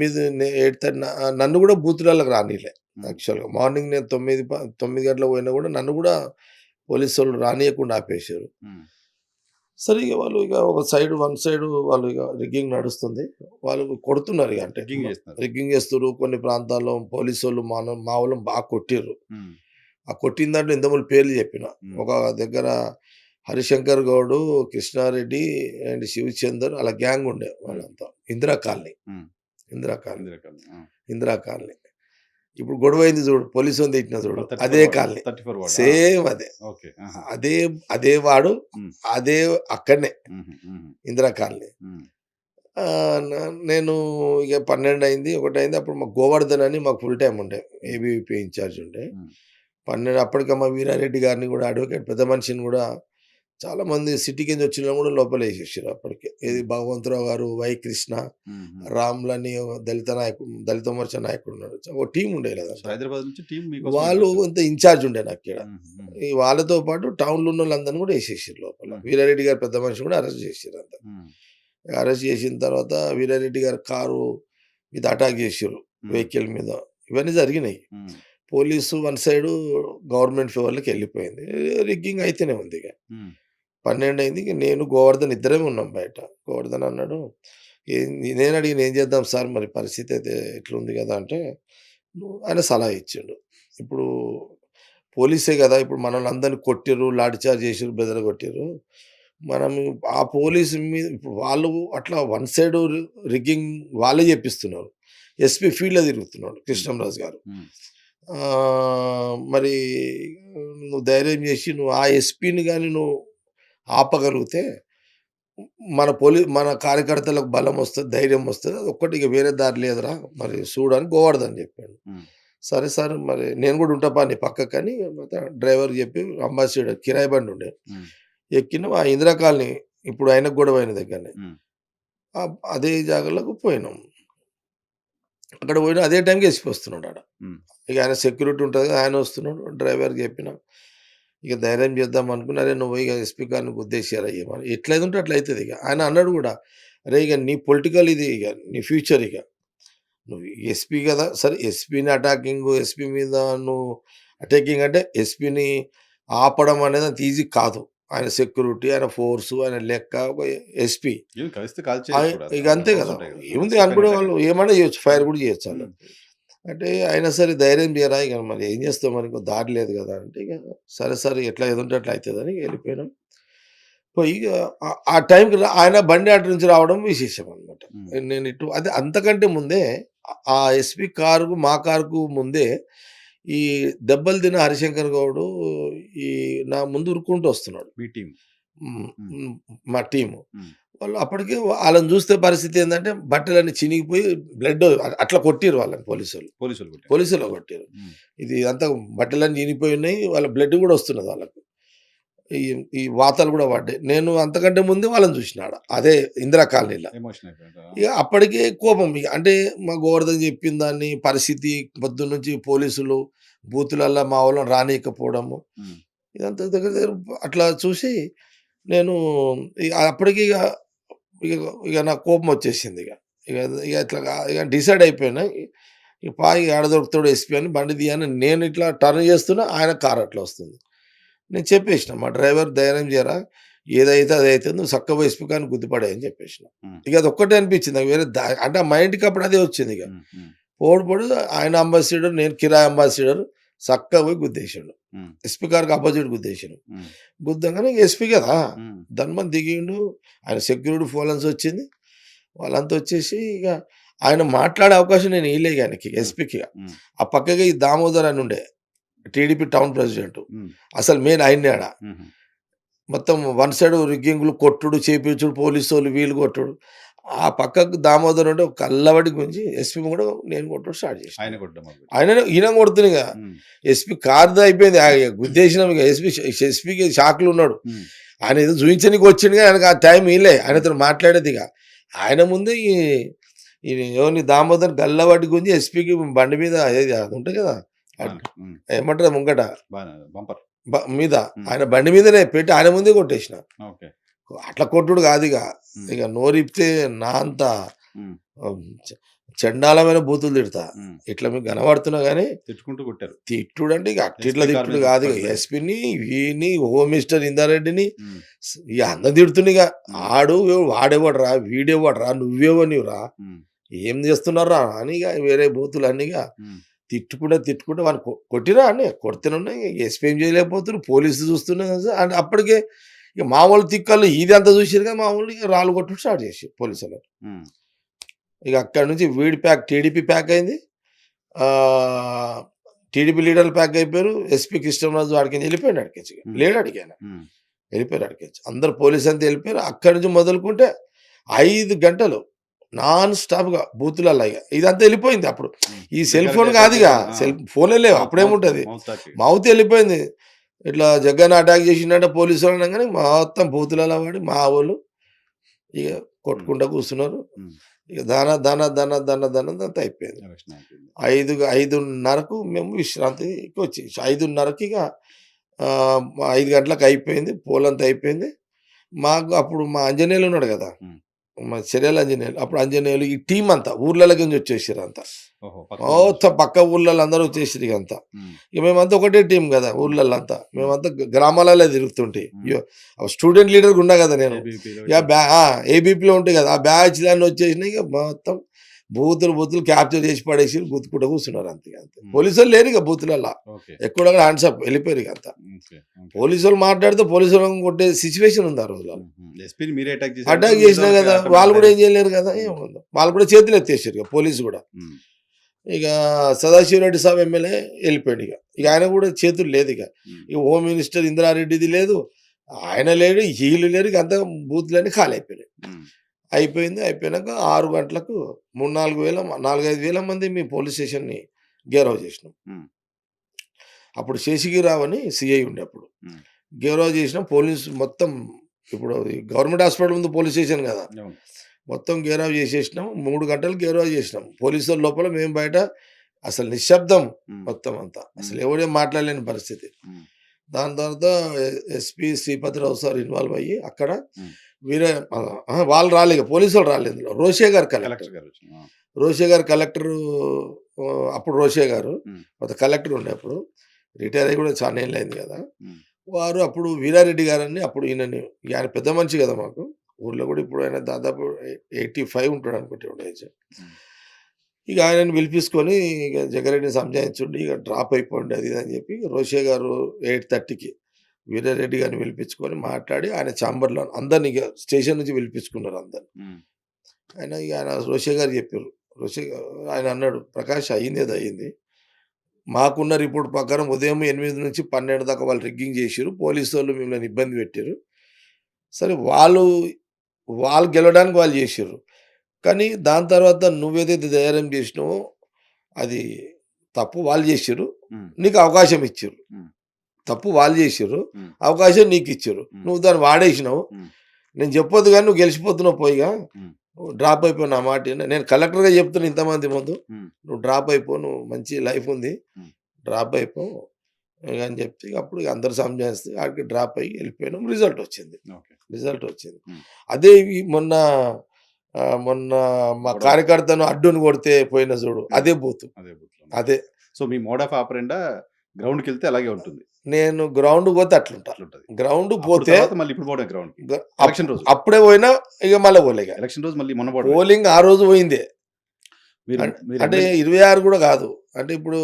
8:30 నన్ను కూడా బూతులలోకి రానీయలే హ్మ్. యాక్చువల్‌గా. మార్నింగ్ నేను 9 గంటలకు పోయినా కూడా నన్ను కూడా పోలీసోళ్ళు రానీయకుండా ఆపేశారు. హ్మ్. సరే ఇక వాళ్ళు ఇక ఒక సైడ్ వన్ సైడ్ వాళ్ళు ఇక రిగ్గింగ్ నడుస్తుంది. వాళ్ళు కొడుతున్నారు ఇక అంటే రిగ్గింగ్ చేస్తున్నారు. రిగ్గింగ్ చేస్తుర్రు. కొన్ని ప్రాంతాల్లో పోలీసోళ్ళు మా వాళ్ళని బాగా కొట్టిర్రు. హ్మ్. ఆ కొట్టిన దాంట్లో ఇంతమంది పేర్లు చెప్పిన. హ్మ్. ఒక దగ్గర హరిశంకర్ గౌడు, కృష్ణారెడ్డి అండ్ శివచందర్ అలా గ్యాంగ్ ఉండే వాళ్ళంతా. ఇందిరా కాలనీ. హ్మ్. ఇందిరా కాలనీ. ఇందిరాకాలనీ. ఆ! ఇందిరా కాలనీ. ఇప్పుడు గొడవైంది చూడు. పోలీసోల్ని తిట్టిన చూడు. అదే 34 కాలనీ. 34 వార్డ్. ఆ! సేమ్ అదే. ఓకే. ఆహా! అదే అదే వాడు. హ్మ్. అదే అక్కడనే హుహు. హుహు. ఇందిరా కాలనీ. హ్మ్. నేను ఇక 12 అయింది, 1 అయింది. అప్పుడు మాకు గోవర్ధన్ అని మాకు ఫుల్ టైమ్ ఉండే. హ్మ్. ఏబీవీపీ ఇన్‌చార్జ్ ఉండే. హ్మ్. 12 అప్పటికి మా వీరారెడ్డి గారిని కూడా అడ్వకేట్ పెద్ద మనిషిని కూడా చాలామంది సిటీకించి వచ్చినోళ్ళని కూడా లోపలేసేసిర్రు అప్పటికే. ఏది హ్మ్. భగవంతరావు గారు, వై. కృష్ణ, హ్మ్. హ్మ్. రాములని ఒక దళిత మోర్చా నాయకుడున్నాడు. ఓ టీమ్ ఉండేది సో, అదంతా. హైదరాబాద్ నుంచి టీమ్ మీకోసం వాళ్ళు ఇక్కడొచ్చారు. కొంత ఇన్‌చార్జ్ ఉండే నాకీడ. హుహు. హుహు. ఈ వాళ్ళతో పాటు టౌన్‌లో ఉన్నోళ్ళందరిని కూడా ఏసేసిర్రు లోపల. హుహు. వీరారెడ్డి గారు పెద్ద మనిషిని కూడా అరెస్ట్ చేసిర్రంతా. హ్మ్. అరెస్ట్ చేసిన తర్వాత వీరారెడ్డి గారి కారు మీద అటాక్ చేసిర్రు. హ్మ్. వెహికల్ మీద. ఇవన్నీ జరిగినాయి. హ్మ్. Police police one side government ఫేవర్‌లోకెళ్ళిపోయింది. రిగ్గింగ్ అయితేనే ఉందిగ. హ్మ్. 12 అయింది. ఇగ నేను, గోవర్ధన్ ఇద్దరమే ఉన్నాం బయట. గోవర్ధన్ అన్నాడు, నేను అడిగిన "ఏం చేద్దాం సార్ మరి పరిస్థితి అయితే ఇట్లుంది కదా!" అంటే ఆయన సలహా ఇచ్చిండు. ఇప్పుడు పోలీసే కదా! ఇప్పుడు మనల్నందరిని కొట్టిర్రు, లాఠీ చార్జ్ చేసిర్రు, బెదరగొట్టిర్రు. మనం ఆ పోలీసు మీద ఇప్పుడు వాళ్ళు అట్లా వన్ సైడ్ రిగ్గింగ్ వాళ్ళే చేపిస్తున్నారు. ఎస్పీ ఫీల్డ్‌లో తిరుగుతున్నాడు హ్మ్. కృష్ణంరాజు గారు. హ్మ్. మరి నువ్వు ధైర్యం చేసి నువ్వు ఆ ఎస్పీని గాని నువ్వు ఆపగలిగితే మన కార్యకర్తలకు బలమొస్తది, ధైర్యమొస్తది. అదొక్కటి ఇక వేరే దారి లేదురా! మరి చూడు అని గోవర్ధన్ చెప్పాడు. హ్మ్. సరే సార్ మరి నేను గూడా ఉంటాపా నీ పక్కకని మొత్తం డ్రైవర్‌కి చెప్పి అంబాసిడర్ కిరాయి బండి ఉండే. హ్మ్. ఎక్కినాం. ఆ ఇందిరా కాలనీ ఇప్పుడు ఆయనకు గొడవైన దగ్గరనే. హ్మ్. అదే జాగాలోకి పోయినాం. అక్కడ పోయిన అదే టైంకి ఎస్పీ వస్తున్నాడు ఆడ. హ్మ్. ఇక ఆయన సెక్యూరిటీ ఉంటది కదా! ఆయన వస్తున్నాడు. డ్రైవర్‌కి చెప్పిన. ఇక ధైర్యం చేద్దాం అనుకున్నా. "అరేయ్! నువ్వు ఇగ ఎస్పీ గారిని గుద్దేసేయరా" ఏమని. ఎట్లయితుంటే అట్లా అయితది ఇగ. ఆయన అన్నాడు గూడా, "అరేయ్! ఇగ నీ పొలిటికల్ ఇది ఇగ. నీ ఫ్యూచర్ ఇగ. నువ్వు ఎస్పీ గదా! సరే ఎస్పీని అటాకింగు, ఎస్పీ మీద నువ్వు అటాకింగ్ అంటే ఎస్పీని ఆపడం అనేది అంత ఈజీ కాదు. ఆయన సెక్యూరిటీ, ఆయన ఫోర్సు, ఆయన లెక్క ఒక ఎస్పీ. ఏమి కలిస్తే కాల్చేయొచ్చు కూడా. ఇగ అలా అంతే రూల్స్ గదా! ఉంటాయి కదా! ఏముంది ఆయన చెప్పాను కూడా అటాక్ వాళ్ళు అని. ఏమన్నా చేయొచ్చు. ఫైర్ హ్మ్. గూడా చేయొచ్చు ఆళ్ళు. హ్మ్. అంటే అయినా సరే ధైర్యం చేయరా ఇక మరి ఏం చేస్తాం మరి ఇంకో దారి లేదు గదా! అంటే ఇగ సరే, సరే ఎట్లా ఏదుంటే అట్లా అయితదని ఎళ్ళిపోయినాం. పోయి ఇగ ఆ టైంకి ఆయన బండి అటు నుంచి రావడం విశేషం అన్నమాట. హ్మ్. నేను ఇటు అదే అంతకంటే ముందే ఆ ఎస్పీ కారుకు మా కారుకు ముందే ఈ దెబ్బలు తిన్న హరిశంకర్ గౌడు ఈ నా ముందు ఉరుక్కుంటూ వస్తున్నాడు. మీ టీమ్. హ్మ్. హ్మ్. హ్మ్. మా టీము. హ్మ్. వాళ్ళు అప్పటికే ఆళ్ళని చూస్తే పరిస్థితి ఏందంటే బట్టలన్నీ చినిగిపోయి బ్లడ్ అట్లా కొట్టిర్రు వాళ్ళని పోలీసోళ్ళు. పోలీసులు కొట్టారు. పోలీసులు కొట్టిర్రు. హ్మ్. ఇది అంతా బట్టలన్నీ చినిగిపోయి ఉన్నాయి. వాళ్ళ బ్లడ్ గూడా వస్తున్నది వాళ్ళకు. ఈ ఈ వాతలు గూడా పడ్డాయి. నేను అంతకంటే ముందే వాళ్ళని చూసిన ఆడ. అదే ఇందిరా కాలనీల. ఎమోషన్ అయిపోయారు. ఆ! ఇగ అప్పటికే కోపం ఇగ. అంటే మా గోవర్ధన్ చెప్పిన దాన్ని పరిస్థితి పొద్దున్నుంచి పోలీసులు బూతులల్లా మా వోళ్ళని రానీయకపోవడము. హ్మ్. ఇదంతా దగ్గర దగ్గర అట్లా చూసి నేను అప్పటికి ఇగ ఇగ నాకు కోపమొచ్చేసిందిగ. ఇగ ఇగ ఇట్లా ఇగ డిసైడ్ అయిపోయినా. ఇగ ఇగ ఏడ దొరుకుతాడో ఎస్పీ అని బండి తీయని నేను ఇట్లా టర్న్ చేస్తున్నా, ఆయన కారు అట్లా వస్తుంది. నేను చెప్పేసినా మా డ్రైవర్ ధైర్యం చేయరా! ఏదైతే అదైతది. నువ్వు సక్కగా ఎస్పీ గారిని గుద్దుపడేయి అని చెప్పేసిన. హ్మ్. ఇగ అదొక్కటే అనిపించింది. నాకు వేరే అంటే ఆ మైండ్‌కి అప్పుడు అదే వచ్చిందిగ. హ్మ్. హ్మ్. పోడు ఆయన అంబాసిడర్, నేను కిరాయి అంబాసిడర్ సక్కగా పోయి గుద్దేసిండు. హ్మ్. ఎస్పీ కార్‌కి అపోజిట్ గుద్దేసిండు. హ్మ్. గుద్దంగానే ఎస్పీ గదా! హ్మ్. ధన్‌మని దిగిండు. ఆయన సెక్యూరిటీ ఫోలన్స్ వచ్చింది. వాళ్ళంతా వచ్చేసి ఇగ ఆయన మాట్లాడే అవకాశం నేను ఇయలే ఇగ ఆయనకి హ్మ్. ఎస్పీకి. హ్మ్. ఆ పక్కగా ఈ దామోదర్ అని ఉండే. TDP town president. హ్మ్. అసలు మెయిన్ ఆయన్నే ఆడ. హుహు. మొత్తం వన్ సైడ్ రిగ్గింగ్‌లు కొట్టుడు, చేపించుడు, పోలీసోళ్ళు వీళ్ళు కొట్టుడు. ఆ పక్కకు దామోదర్ ఉంటే ఒక కళ్ళబడి గుంజి ఎస్పీ కూడా నేను కొట్టుడు స్టార్ట్ చేసిన. ఆయన కొట్టడం మొదలుపెట్టారు. ఆయననే ఈయన కొడుతున్నా ఇగ. హ్మ్. ఎస్పీ కార్‌ది అయిపోయింది. గుద్దేసినాం ఇగ ఎస్పీకి షాక్‌లో ఉన్నాడు. హ్మ్. ఆయన ఏదో చూయించనీకి వచ్చిండు గాని ఆయనకు ఆ టైం ఇయలే. ఆయనతోని మాట్లాడేదిగ. ఆయన ముందే ఈ ఎవరిని దామోదర్ గల్లబట్టి గుంజి ఎస్పీకి బండి మీద ఏది అది ఉంటది కదా! బానే. హ్మ్. ఏమంటారు ముంగట బానే బంపర్. మీద హ్మ్. ఆయన బండి మీదనే పెట్టి ఆయన ముందే కొట్టేసిన. ఓకే. అట్లా కొట్టుడు కాదిగ. హ్మ్. ఇక నోరిప్పితే నా అంత హ్మ్. ఆహ్, చ చండాలమైన బూతులు తిడతా. హ్మ్. ఇట్లా మీకు కనబడుతున్నా గానీ, తిట్టుకుంటూ కొట్టారు. తిట్టుడంటే ఇక అట్టిట్లా ఎస్పీ కారు తిట్టుడు మీద కాదిగ. పడిపోయారు. ఎస్పీని, వీడిని, హోమ్ మినిస్టర్ ఇందారెడ్డిని హ్మ్. ఇగ అందరిని తిడుతుండిగ. హ్మ్. వాడెవడురా? వీడెవడురా? నువ్వెవనివిరా? హ్మ్. ఏం చేస్తున్నారురా? అని ఇగ వేరే బూతులన్నీ ఇగ హ్మ్. తిట్టుకుంటా వాడిని కొట్టినా అన్నీ కొడితేనున్నా ఎస్పీ ఏం చేయలేకపోతుర్రు. పోలీసులు చూస్తున్నారు. అండ్ అప్పటికే ఇక మామూలు తిక్కలు ఇదంతా చూసిర్రు కదా! మామూలు ఇగ రాళ్ళు కొట్టుడు స్టార్ట్ చేసిర్రు పోలీసోళ్ళు. హ్మ్. ఇక అక్కడి నుంచి టీడీపీ ప్యాక్ అయింది. ఆహ్, టీడీపీ లీడర్లు ప్యాక్ అయిపోయారు. ఎస్పీ కృష్ణంరాజు ఆడికెళ్ళి వెళ్ళిపోయాడు ఆడికెళ్ళి. హ్మ్. లేడు ఆడికాయన. హ్మ్. వెళ్ళిపోయారు ఆడికెళ్ళి. అందరూ పోలీసంతా వెళ్ళిపోయారు. అక్కడి నుంచి మొదలుకుంటే 5 గంటలు నాన్ స్టాప్‌గా బూతులల్ల ఇగ. ఇదంతా వెళ్ళిపోయింది అప్పుడు. హ్మ్. ఈ సెల్ జగ్గారెడ్డి ఫోన్ అటాక్ కాదిగ. చేశారు. ఆ! ఫోన్లే లేవు. మౌత్ మౌత్ అప్పుడేముంటది? Mouth talking. మౌత్ వెళ్ళిపోయింది. ఇట్లా జగన్ అటాక్ చేసిండంట పోలీసోళ్ళు అనంగానే మొత్తం బూతులలో పడి మా వోళ్ళు ఇగ హ్మ్. కొట్టుకుంటా కూర్చున్నారు. హ్మ్. ఇక అంతా అయిపోయింది. ఎలక్షన్ అయిపోయింది. 5:30కు మేము విశ్రాంతికి వచ్చేసాం. 5:30కి ఇక 5 గంటలకు అయిపోయింది. పోలంతా అయిపోయింది. మాకు అప్పుడు మా ఆంజనేయులు ఉన్నాడు కదా! హ్మ్. మా చర్యల ఆంజనేయులు. అప్పుడు ఆంజనేయులు ఈ టీమ్ అంతా ఊర్లలోకించి వచ్చేసిర్రంతా. ఓహో! పక్క ఊరు నుంచి. మొత్తం పక్క ఊర్లలో అందరూ వచ్చేసిర్రు ఇగంతా. హ్మ్. ఇక మేమంతా ఒకటే టీమ్ కదా! హ్మ్. ఊర్లల్లో అంతా. హ్మ్. మేమంతా గ్రామాలలో తిరుగుతుంటే. హ్మ్. స్టూడెంట్ లీడర్‌గా ఉన్నా కదా నేను. ఏబీపీలో ఇక ఇట్లా. ఏబీపీలో ఉంటాయి కదా! ఆ బ్యాచ్‌లన్నీ వచ్చేసినాయి. ఇక మొత్తం బూతులు క్యాప్చర్ చేసి పడేసిర్రు. గుద్దుకుంటా కూర్చున్నారు అంతే. హ్మ్. పోలీసోళ్ళు లేరు ఇక బూతులల్ల. ఓకే. ఎక్కడొక్కడ హ్యాండ్స్ అప్ వెళ్ళిపోయారు ఇక అంతా. ఓకే. ఓకే. పోలీసోళ్ళు మాట్లాడితే పోలీసోళ్ళని కొట్టే సిట్యుయేషన్ ఉంది ఆ రోజులలో. హుహు. ఎస్పీని మీరే అటాక్ చేసారంటే అటాక్ చేసినా మిగతావాళ్ళకి కదా! వాళ్ళు కూడా ఆటోమేటిక్ ఏం చేయలేరు కదా! హ్మ్. ఏముందో. వాళ్ళు కూడా చేతులు ఎత్తేసారు ఇక పోలీసు కూడా. హ్మ్. ఇక సదాశివరెడ్డి సాబ్ ఎమ్మెల్యే ఎళ్ళిపోయాడు ఇక. ఇక హ్మ్. ఆయన కూడా చేతులు లేదు ఇక. హ్మ్. ఇక హోమ్ మినిస్టర్ ఇందిరారెడ్డిది లేదు. ఆయన లేడు. ఈళ్ళు లేరు. ఇక అంతా బూతులన్నీ ఖాళీ అయిపోయినాయి. హ్మ్. అయిపోయింది. అయిపోయినాక 6 గంటలకు 4, 5 వేల మంది మీ పోలీస్ స్టేషన్‌ని గేరౌ చేసినాం. హ్మ్. అప్పుడు శేషగిరిరావు అని సీఐ ఉండే అప్పుడు. హ్మ్. గేరౌ చేసినాం. పోలీస్ మొత్తం ఇప్పుడు ఈ గవర్నమెంట్ హాస్పిటల్ ముందు పోలీస్ స్టేషన్ కదా! అవును. మొత్తం గేరావ్ చేసేసినాం. 3 గంటలు గేరావ్ చేసినాం. పోలీసోళ్ళు లోపల, మేము బయట. అసలు నిశ్శబ్దం హ్మ్. మొత్తం అంతా. అసలు హ్మ్. ఎవడేం మాట్లాడలేని పరిస్థితి. హ్మ్. దాని తర్వాత ఎస్పీ శ్రీపతిరావు సార్ ఇన్వాల్వ్ అయ్యి అక్కడ హ్మ్. వీరే వాళ్ళు రాలేదు. పోలీసోళ్ళు రాలేదు ఇందులో. రోషే గారు కలెక్టర్. కలెక్టర్ గారొచ్చారు. ఆ! రోషే గారు కలెక్టరు. అప్పుడు రోషే గారు. హ్మ్. కలెక్టర్ ఉండే అప్పుడు. రిటైర్ అయ్యి కూడా చాలా ఏళ్ళయింది కదా! హ్మ్. వారు అప్పుడు వీరారెడ్డి గారని అప్పుడు ఈయనని, ఆయన పెద్ద మనిషి కదా మాకు. ఊర్లో కూడా ఇప్పుడు ఆయన దాదాపు 85 ఉంటాడనుకుంటా ఇప్పుడు ఏజ్. హ్మ్. ఇక ఆయనని పిలిపించుకొని ఇక జగ్గారెడ్డిని సంజాయించుండి ఇక డ్రాప్ అయిపోండి అది ఇది అని చెప్పి రోషే గారు 8:30కి వీరారెడ్డి గారిని పిలిపించుకొని మాట్లాడి ఆయన ఛాంబర్‌లో అందరిని ఇక స్టేషన్ నుంచి పిలిపించుకున్నారు అందరిని. హ్మ్. ఆయన రోషే గారు చెప్పారు. ఆయన అన్నాడు, "ప్రకాష్ అయిందేదో అయింది. మాకున్న రిపోర్ట్ ప్రకారం ఉదయం 8 నుంచి 12 దాకా వాళ్ళు రిగ్గింగ్ చేసిర్రు. పోలీసోళ్ళు మిమ్మల్ని ఇబ్బంది పెట్టిర్రు. సరే వాళ్ళు గెలవడానికి వాళ్ళు చేసిర్రు. కానీ దాని తర్వాత నువ్వేదైతే ధైర్యం చేసినావో అది తప్పు వాళ్ళు చేసిర్రు. హ్మ్. నీకు అవకాశం ఇచ్చిర్రు. హ్మ్. తప్పు వాళ్ళు చేసిర్రు. హ్మ్. అవకాశం నీకిచ్చిర్రు. హ్మ్. నువ్వు దాన్ని వాడేసినావు. హ్మ్. నేను చెప్పొద్దు గానీ నువ్వు గెలిచిపోతున్నావు పోయిగా. హ్మ్. డ్రాప్ అయిపో నా మాట ఇను. నేను కలెక్టర్‌గా చెప్తున్నా ఇంతమంది ముందు. హ్మ్. నువ్వు డ్రాప్ అయిపో. నువ్వు మంచి లైఫ్ ఉంది. హ్మ్. డ్రాప్ అయిపో ఇగ అని చెప్తే అప్పుడు ఇగ అందరూ సంజాయిస్తే ఆడికి డ్రాప్ అయ్యి వెళ్ళిపోయినాం. రిజల్ట్ వచ్చింది. ఓకే. రిజల్ట్ వచ్చింది. హ్మ్. అదే మొన్న మా గొడవ. కార్యకర్తను అడ్డుని కొడితే పోయిన చూడు. హ్మ్. అదే బూతు. అదే బూత్‌లోనే. అదే. సో, మీ మోడ్ ఆఫ్ ఆపరెండా గ్రౌండ్‌కెళ్తే అలాగే ఉంటుంది. నేను గ్రౌండ్‌కి పోతే అట్లుంటా. అట్లుంటది. గ్రౌండ్‌కి అప్పుడు పోతే తర్వాత మళ్ళీ ఇప్పుడు పోవడమే గ్రౌండ్‌కి. గ అప్ ఎలక్షన్ రోజు. అప్పుడే పోయినా ఇగ మళ్ళా పోలే ఇగ. ఎలక్షన్ రోజు మళ్ళీ మొన్న పోవడమే. పోలింగ్ ఆ రోజు పోయిందే. మీరు మీరు అంటే ఎమ్మెల్యే 26 కూడా కాదు. అంటే ఇప్పుడు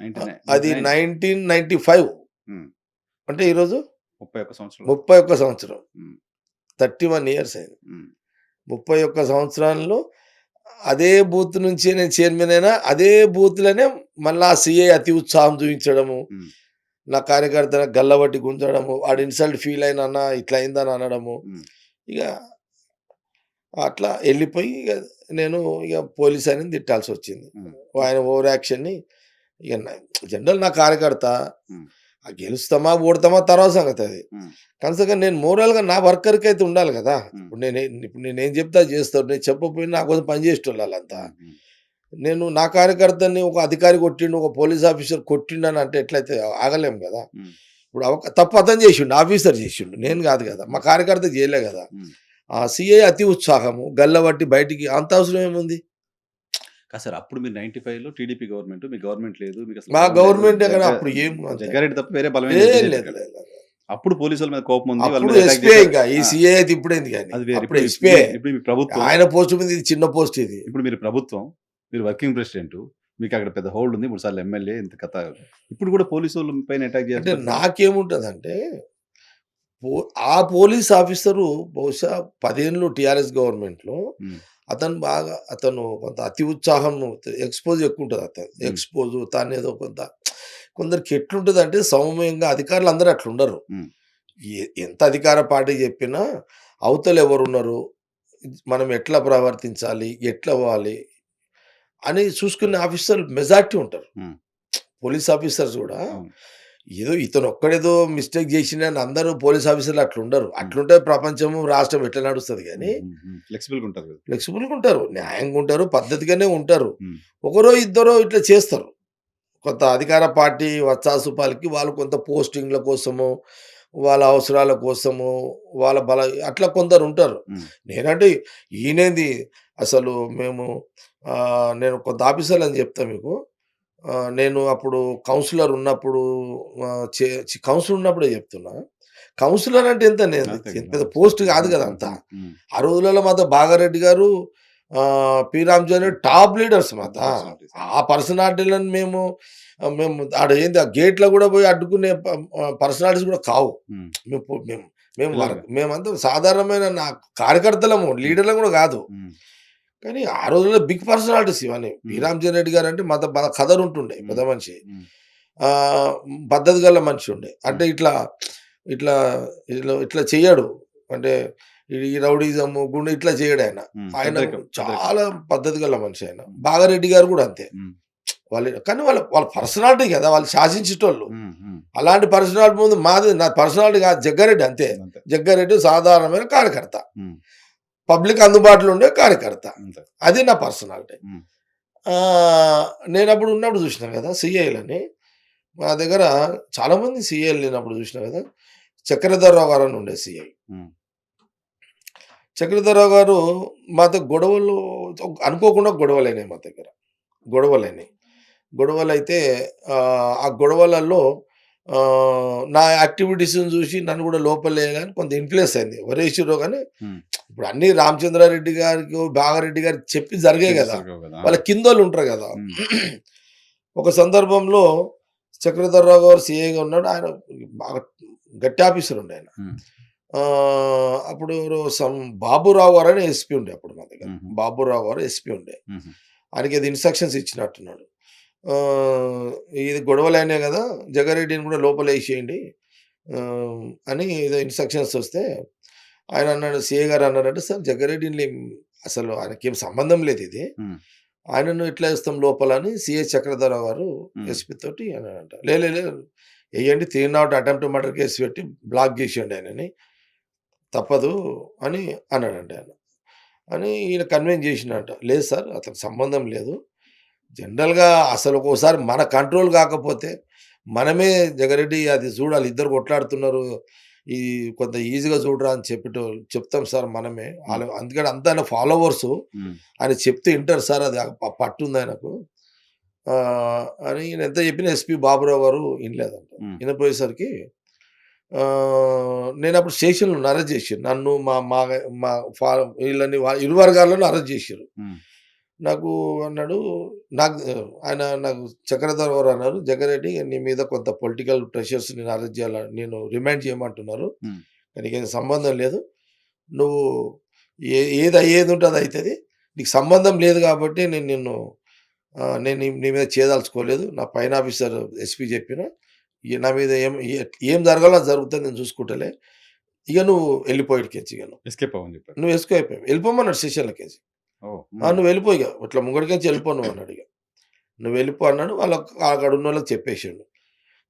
99, అది 99. 1995. హ్మ్. అంటే ఈరోజు 31 సంవత్సరాలు. 31 సంవత్సరం. హ్మ్. 31 ఇయర్స్ అయింది. హ్మ్. 31 సంవత్సరాల్లో అదే బూత్ నుంచి నేను చైర్మన్ అయినా, అదే బూత్‌లోనే మళ్ళా సీఐ అతి ఉత్సాహం చూయించడము. హ్మ్. నా కార్యకర్తను గల్లబట్టి గుంజడము. వాడు ఇన్సల్ట్ ఫీల్ అయిన అన్న ఇట్లా అయిందని అనడము. హ్మ్. ఇగ అట్లా ఎళ్ళిపోయి ఇగ నేను ఇగ పోలీస్ ఆయనని తిట్టాల్సొచ్చింది. హ్మ్. ఆయన ఓవర్ యాక్షన్‌ని ఇగ జనరల్ నా కార్యకర్త. హ్మ్. గెలుస్తామా, ఓడతామా తర్వాత సంగతది. హ్మ్. కనీసంగా నేను మోరల్‌గా నా వర్కర్‌కైతే ఉండాలి గదా! హ్మ్. ఇప్పుడు నేనేం చెప్తే అది చేస్తారు. నేను చెప్పకపోయినా నా కోసం పని చేసేటోళ్ళు ఆళ్ళంతా. హ్మ్. హ్మ్. నేను నా కార్యకర్తని ఒక అధికారి కొట్టిండు, ఒక పోలీస్ ఆఫీసర్ కొట్టిండని అంటే ఎట్లయితే ఆగలేం గదా! హ్మ్. ఇప్పుడు తప్పు అతను చేసిండు. ఆఫీసర్ చేసిండు. నేను కాదు కదా! మా కార్యకర్త చేయలే కదా! హ్మ్. ఆ సీఐ అతి ఉత్సాహము, గల్లబట్టి బయటికి అంత అవసరం ఏముంది? కాదు సార్. అప్పుడు మీరు 95లో టీడీపీ గవర్నమెంట్. మీ గవర్నమెంట్ లేదు. మీకసలు మా బలం లేదు. గవర్నమెంట్ ఎక్కడ అప్పుడు ఏం అంతే. జగ్గారెడ్డి తప్ప వేరే బలమైన లేదు ఏజెంట్ లేదు ఇక్కడ. లేదు. లేదు. అప్పుడు పోలీసుల మీద కోపం ఉంది. వాళ్ళ అప్పుడు మీద అటాక్ ఎస్పీఐ చేశారు. ఇంకా. ఈ ఆ! సీఐ అయితే ఇప్పుడేంది గాని. అది వేరు. అప్పుడు ఇప్పుడు ఎస్పీఐ. ఇప్పుడు మీ ప్రభుత్వం. ఆయన పోస్ట్ మీద ఇది చిన్న పోస్ట్ ఇది. ఇప్పుడు మీరు ప్రభుత్వం. మీరు వర్కింగ్ ప్రెసిడెంట్. మీకక్కడ పెద్ద హోల్డ్ ఉంది. 3 సార్లు ఎమ్మెల్యే ఇంత కథ. ఇప్పుడు కూడా పోలీసోళ్ళ పైన అటాక్ అంటే చేయాల్సిన పరిస్థితి. నాకేముంటదంటే పో ఆ పోలీస్ ఆఫీసరు బహుశా 10 ఏళ్ళు టీఆర్ఎస్ గవర్నమెంట్‌లో హ్మ్. అతను కొంత అతి ఉత్సాహం ఎక్స్‌పోజ్ ఎక్కువుంటది అతను. హ్మ్. ఎక్స్‌పోజు తానేదో కొందరికి ఎట్లుంటదంటే సౌమ్యంగా అధికారులందరూ అట్లుండరు. హ్మ్. ఎంత అధికార పార్టీ చెప్పినా అవతల ఎవరున్నారు? మనం ఎట్లా ప్రవర్తించాలి? ఎట్లా పోవాలి? అని చూసుకునే ఆఫీసర్లు మెజారిటీ ఉంటారు. హ్మ్. పోలీస్ ఆఫీసర్స్ గూడా అవును. ఏదో ఇతనొక్కడేదో మిస్టేక్ చేసిండని అందరూ పోలీస్ ఆఫీసర్లు అట్లుండరు. హ్మ్. అట్లుంటే ప్రపంచము, రాష్ట్రం ఎట్లా నడుస్తది గానీ, ఫ్లెక్సిబుల్‌గా ఉంటారు కదా! ఫ్లెక్సిబుల్‌గా ఉంటారు. న్యాయంగా ఉంటారు. పద్ధతిగానే ఉంటారు. హ్మ్. ఒకరో ఇద్దరో ఇట్లా చేస్తారు. కొంత అధికార పార్టీ వత్సాసు పలికి వాళ్ళు కొంత పోస్టింగ్‌ల కోసమో, వాళ్ళ అవసరాల కోసమో, వాళ్ళ అట్లా కొందరుంటారు. హ్మ్. నేనంటే ఈయనేంది అసలు నేను కొంత ఆఫీసర్‌లని చెప్తా మీకు. నేను అప్పుడు కౌన్సిలర్ ఉన్నప్పుడు కౌన్సిలర్ ఉన్నప్పుడే చెప్తున్నా. కౌన్సిలర్ అంటే ఎంత అంతే కదా! పెద్ద అవును సార్. పోస్ట్ కాదు హ్మ్. కదా హ్మ్. అంతా. హ్మ్. హ్మ్. ఆ రోజులలో మాతో బాగారెడ్డి గారు, పి. రామచంద్ర హ్మ్. టాప్ లీడర్స్ పెద్ద మాతో. పర్సనాలిటీస్. అవును. ఆ పర్సనాలిటీలను మేము ఆడ ఏంది ఆ గేట్‌లో కూడా పోయి అడ్డుకునే పర్సనాలిటీస్ కూడా కావు. హ్మ్. మేము పొ మేము మేము పిల్లలుగా. మేమంతా సాధారణమైన కార్యకర్తలము, హ్మ్. లీడర్‌లం కూడా కాదు. హ్మ్. కానీ ఆ రోజుల్లో బిగ్ పర్సనాలిటీస్ ఇవన్నీ. పి. హ్మ్. రామచంద్ర రెడ్డి గారంటే మన కదరుంటుండే పెద్ద హ్మ్. మనిషి. హ్మ్. ఆహ్, పద్ధతి గల మనిషి ఉండే. అంటే హ్మ్. ఇట్లా ఇట్లా చెయ్యడు. అంటే ఈ రౌడీజము, ఇట్లా చేయడాయన. ఆయన పెద్దరికం. పెద్దరికం. చాలా పద్ధతి గల మనిషి ఆయన. హ్మ్. బాగారెడ్డి గారు కూడా అంతే. హ్మ్. కానీ వాళ్ళ పర్సనాలిటీ కదా! వాళ్ళు శాసించేటోళ్ళు. హ్మ్. హ్మ్. అలాంటి పర్సనాలిటీ ముందు నా పర్సనాలిటీ కాదు జగ్గారెడ్డి అంతే. అంతే. జగ్గారెడ్డి సాధారణమైన కార్యకర్త. హ్మ్. పబ్లిక్ అందుబాటులో ఉండే కార్యకర్త. అంతే. అది నా పర్సనాలిటీ. హ్మ్. నేనప్పుడు ఉన్నప్పుడు చూసినా కదా! సీఐలని. మా దగ్గర చాలామంది సీఐలు నేనప్పుడు చూసినా కదా! చక్రధర్‌రావు గారని ఉండే సీఐ. హ్మ్. చక్రధర్‌రావు గారు మాతో గొడవలు అనుకోకుండా గొడవలయినాయి మా దగ్గర. గొడవలయినాయి. గొడవలైతే ఆ గొడవలలో నా యాక్టివిటీస్‌ని చూసి నన్ను కూడా లోపలేయాలని కొంత ఇన్‌ఫ్లూయెన్స్ అయింది. ఎవరేసిర్రో గాని హ్మ్. ఇప్పుడు అన్నీ రామచంద్రారెడ్డి గారికో, బాగారెడ్డి గారికి చెప్పి జరిగాయి చెప్పి గదా! సరిగ్గా కదా! వాళ్ళ కిందోళ్ళు ఉంటారు గదా! హ్మ్. ఒక సందర్భంలో చక్రధర్‌రావు గారు సీఐగా ఉన్నాడు. ఆయన బాగా గట్టి ఆఫీసర్ ఉండే ఆయన. హ్మ్. అప్పుడు ఎవరో బాబురావు గారని ఎస్పీ ఉండే అప్పుడు మా దగ్గర. హుహు. బాబురావు గారు ఎస్పీ ఉండే. హుహు. ఆయనకేదో ఇన్‌స్ట్రక్షన్స్ ఇచ్చినట్టున్నాడు. ఆహ్, ఇది గొడవలయినాయి గదా! జగ్గారెడ్డిని కూడా లోపలేసేయండి అని ఏదో ఇన్‌స్ట్రక్షన్స్ వస్తే ఆయన అన్నాడు సీఐ గారు అన్నారంటే, "సార్ జగ్గారెడ్డిని అసలు ఆయనకేం సంబంధం లేదిది. హ్మ్. ఆయనను ఎట్లా ఏస్తాం లోపల" అని సీఐ చక్రధరరావు గారు హ్మ్. ఎస్పీ తోటి అన్నాడంట. లే ఎయ్యండి 3 అటెంప్ట్ మర్డర్ కేసు పెట్టి బ్లాక్ జేసేయండి ఆయనని. తప్పదు అని అన్నాడంట ఆయన. అని ఈయన కన్విన్స్ చేసిండంట. లేదు సార్ అతనికి సంబంధం లేదు. జనరల్‌గా అసలు ఒక్కోసారి మన కంట్రోల్ కాకపోతే, మనమే జగ్గారెడ్డి అది చూడాలి ఇద్దరు కొట్లాడుతున్నారు. ఈ కొంత ఈజీగా చూడరా అని చెప్తాం సార్ మనమే. హ్మ్. అందుకని అంతా ఆయన ఫాలోవర్సు. హ్మ్. ఆయన చెప్తే ఇంటారు సార్ అది పట్టుందాయనకు. అని ఈయన ఎంత చెప్పినా ఎస్పీ బాబురావు గారు ఇనలేదంట. హ్మ్. ఇనపోయేసరికి నేనప్పుడు స్టేషన్‌లో నన్ను అరెస్ట్ చేసిర్రు. నన్ను మా మా మా ఫా వీళ్ళని ఇరు వర్గాలను అరెస్ట్ చేసిర్రు. హ్మ్. నాకు అన్నాడు నాకు చక్రధర్ గారు అన్నారు, "జగ్గారెడ్డి నీ మీద కొంత పొలిటికల్ ప్రెషర్స్ నేను అరెస్ట్ నేను రిమాండ్ చేయమంటున్నారు. హ్మ్. దానికేం సంబంధం లేదు. నువ్వు ఏది అయ్యేదుంటే అది అయితది. నీకు సంబంధం లేదు కాబట్టి నేను నీ మీద చేయదలుచుకోలేదు. నా పైన ఆఫీసర్ ఎస్పీ చెప్పిన. నా మీద ఏం జరగాలో అది జరుగుతది నేను చూసుకుంటలే. ఇక నువ్వు ఎళ్ళిపో ఈడికెంచి ఇగ నువ్వు. ఎస్కేప్ అవ్వమని చెప్పారు. నువ్వు ఎస్కేప్ అయిపోయావు. ఎళ్ళిపోమన్నాడు స్టేషన్‌లోకేసి. ఓహ్! హ్మ్. నువ్వెళ్ళిపో ఇగ. ఇట్లా ముంగడికేంచి ఎళ్ళిపో నువ్వు అన్నాడిగ. నువ్వెళ్ళిపో అన్నాడు. అక్కడున్నోళ్ళకి చెప్పేసిండు.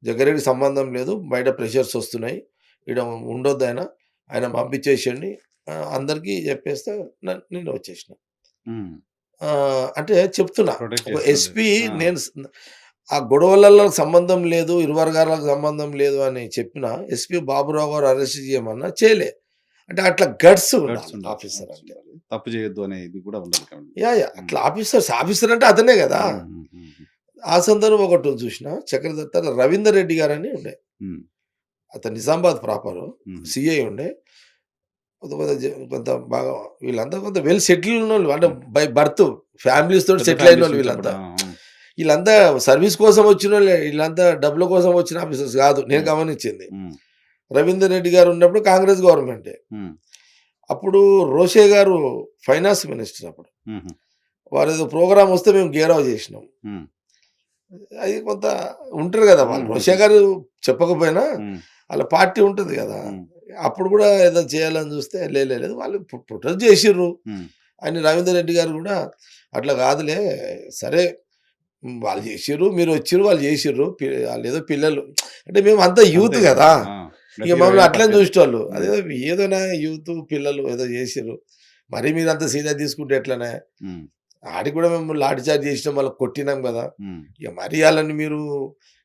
జగ్గారెడ్డికి సంబంధం లేదు. బయట ప్రెషర్స్ ఒస్తున్నాయి. ఈడ ఉండొద్దాయన. ఆయన పంపించేసేయండి. అందరికీ చెప్పేస్తే నేను వచ్చేసిన. హ్మ్. అంటే చెప్తున్నా. ప్రొటెక్ట్ ఒక చేస్తున్నారు. ఎస్పీ ఆ! నేను ఆ గొడవలలో సంబంధం లేదు, ఇరు వర్గాలకు సంబంధం లేదు అని చెప్పినా ఎస్పీ బాబురావు గారు అరెస్ట్ చేయమన్నా చేయలే. అంటే అట్లా గట్స్ గట్స్ ఉండాలి ఉండాలి. ఆఫీసర్ గట్స్ అంటే. ఉండాలి. తప్పు చేయొద్దు అనే ఇది కూడా ఉండాలి కాబట్టి. యాహ్! అట్లా ఆఫీసర్ అంటే అతనే గదా! హ్మ్. హ్మ్. హ్మ్. హ్మ్. ఆ సందర్భం ఒకటుంది చూసినా చక్రధర్ రవీందర్ రెడ్డి గారని ఉండే. హ్మ్. అతను నిజామాబాద్ ప్రాపరు. హ్మ్. సీఐ ఉండే. కొంత బాగా వీళ్ళంతా కొంత వెల్ సెటిల్ ఉన్నోళ్ళు. అంటే హ్మ్. బై బర్త్ ఫ్యామిలీస్ తోటి పెద్ద సెటిల్ ఫ్యామిలీస్ అయినోళ్ళు నుంచి వీళ్ళంతా. అప్పుడు ఆ! హ్మ్. వీళ్ళంతా సర్వీస్ కోసం వచ్చినోళ్ళే. వీళ్ళంతా డబ్బుల కోసం వచ్చిన ఆఫీసర్స్ గాదు. నేను హ్మ్. గమనించింది. హ్మ్. రవీందర్ రెడ్డి గారు ఉన్నప్పుడు కాంగ్రెస్ గవర్నమెంటే. హ్మ్. అప్పుడు రోషే గారు ఫైనాన్స్ మినిస్టర్ అప్పుడు. హుహు. వారేదో ప్రోగ్రామ్ వస్తే మేము గేరావ్ చేసినాం. హ్మ్. అది కొంత ఉంటారు గదా! వాళ్ళు. హ్మ్. రోషే గారు చెప్పకపోయినా హ్మ్. ఆళ్ళ పార్టీ ఉంటది గదా! హ్మ్. అప్పుడు గూడా ఏదో చేయాలని చూస్తే లేదు వాళ్ళు ప్రొటెస్ట్ చేసిర్రు. హ్మ్. ఆయన రవీందర్ రెడ్డి గారు గూడా అట్లా కాదులే సరే వాళ్ళు చేసిర్రు, మీరొచ్చిర్రు, వాళ్ళు చేసిర్రు. ఆళ్ళేదో పిల్లలు అంటే మేమంతా యూత్ అంతే గదా! కదా! ఆ! ఇక ప్రతి 20 మమ్మల్ని ఏళ్ళు అట్లనే పట్టేది. చూసేటోళ్ళు. హ్మ్. అదేదో ఏదోనా యూత్ పిల్లలు ఏదో చేసిర్రు. మరీ మీరంత సీరియస్ తీసుకుంటే ఎట్లనే? హ్మ్. ఆడికి కూడా మేము లాఠీ చార్జ్ చేసినాం, వాళ్ళకి కొట్టినాం గదా! హ్మ్. ఇక మరీ ఆళ్ళని మీరు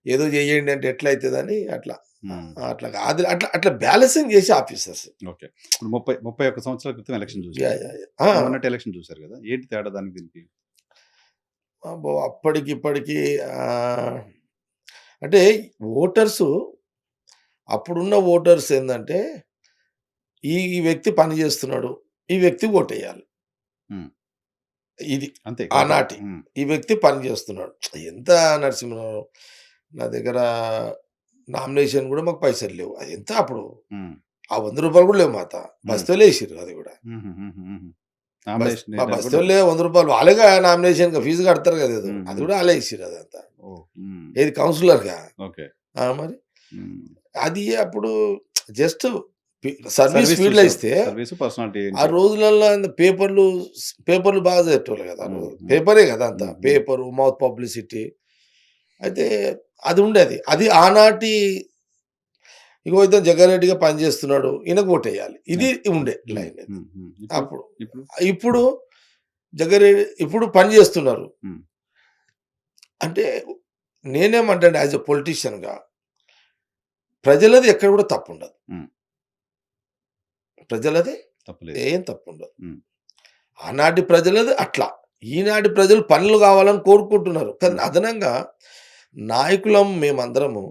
ఏదో చేయండి అంటే ఎట్లయితదని అట్లా. హ్మ్. అట్లా కాదు అట్లా బ్యాలెన్సింగ్ చేసే ఆఫీసర్స్. ఓకే. ఇప్పుడు 31 సంవత్సరాల క్రితం ఎలక్షన్ చూసారు యాహ్! కదా! యాహ్! యాహ్! ఆ! మొన్నటి ఎలక్షన్ చూసారు కదా! ఏంటి తేడా దానికి దీనికి? అబ్బో! అప్పటికి ఇప్పటికి ఆహ్, అంటే ఓటర్సు అప్పుడున్న ఓటర్స్ ఏందంటే, ఈ వ్యక్తి పని జేస్తున్నాడు. ఈ వ్యక్తికి ఓటేయాలి. హ్మ్. అంతే. ఇది అంతే కదా! ఆనాటి. హ్మ్. ఈ వ్యక్తి పని జేస్తున్నాడు. ఎంత నరసింహరావు నా దగ్గర నామినేషన్ గూడా మాకు పైసలు లేవు. అది ఎంత అప్పుడు హ్మ్. ఆ రూ. 100 గూడా లేవు మాత. హ్మ్. బస్తీలో ఏసిర్రు అది గూడా. హుహుహుహుహు. నామినేషన్ మా ఎయడానికి కూడా బస్తీలోనే రూ. 100 వాళ్ళేగా నామినేషన్‌గా ఫీజు కడతారు గదా! ఏదో. హ్మ్. అది హ్మ్. గూడా ఆళ్ళే ఇచ్చిర్రు అదంతా. ఓహ్! హ్మ్. ఏది కౌన్సిలర్‌గా. ఓకే. ఆ! మరి. హ్మ్. అది అప్పుడు జస్ట్ సర్వీస్ సర్వీస్ ఫీల్డ్‌లో చూసారు. ఇస్తే, సర్వీసు, పర్సనాలిటీ ఆ ఏంటి? రోజులల్లో పేపర్‌లు బాగా చదివేటోళ్ళు గదా! ఆ హ్మ్. రోజు. హ్మ్. పేపరే గదా! అంతా. హ్మ్. హ్మ్. Paper, mouth publicity. అయితే అది ఉండేది. అది ఆనాటి ఇగో ఇతను జగ్గారెడ్డిగా పనిచేస్తున్నాడు. ఈయనకు ఓటేయాలి. ఇది ఓకే. ఉండే హ్మ్. లైన్ ఇది. హ్మ్. హ్మ్. ఇప్పుడు? అప్పుడు. ఇప్పుడు? ఇప్పుడు ఇప్పుడు పని చేస్తున్నారు. హ్మ్. అంటే నేనేమంటాను యాస్ ఎ పొలిటీషియన్‌గా ప్రజలది ఎక్కడ కూడా తప్పుండదు. హ్మ్. ప్రజలది తప్పులేదు. ఏం తప్పుండదు. హ్మ్. ఆనాటి ప్రజలది అట్లా. ఈనాటి ప్రజలు పనులు కావాలని కోరుకుంటున్నారు. కానీ హ్మ్. అదనంగా నాయకులం మేమందరము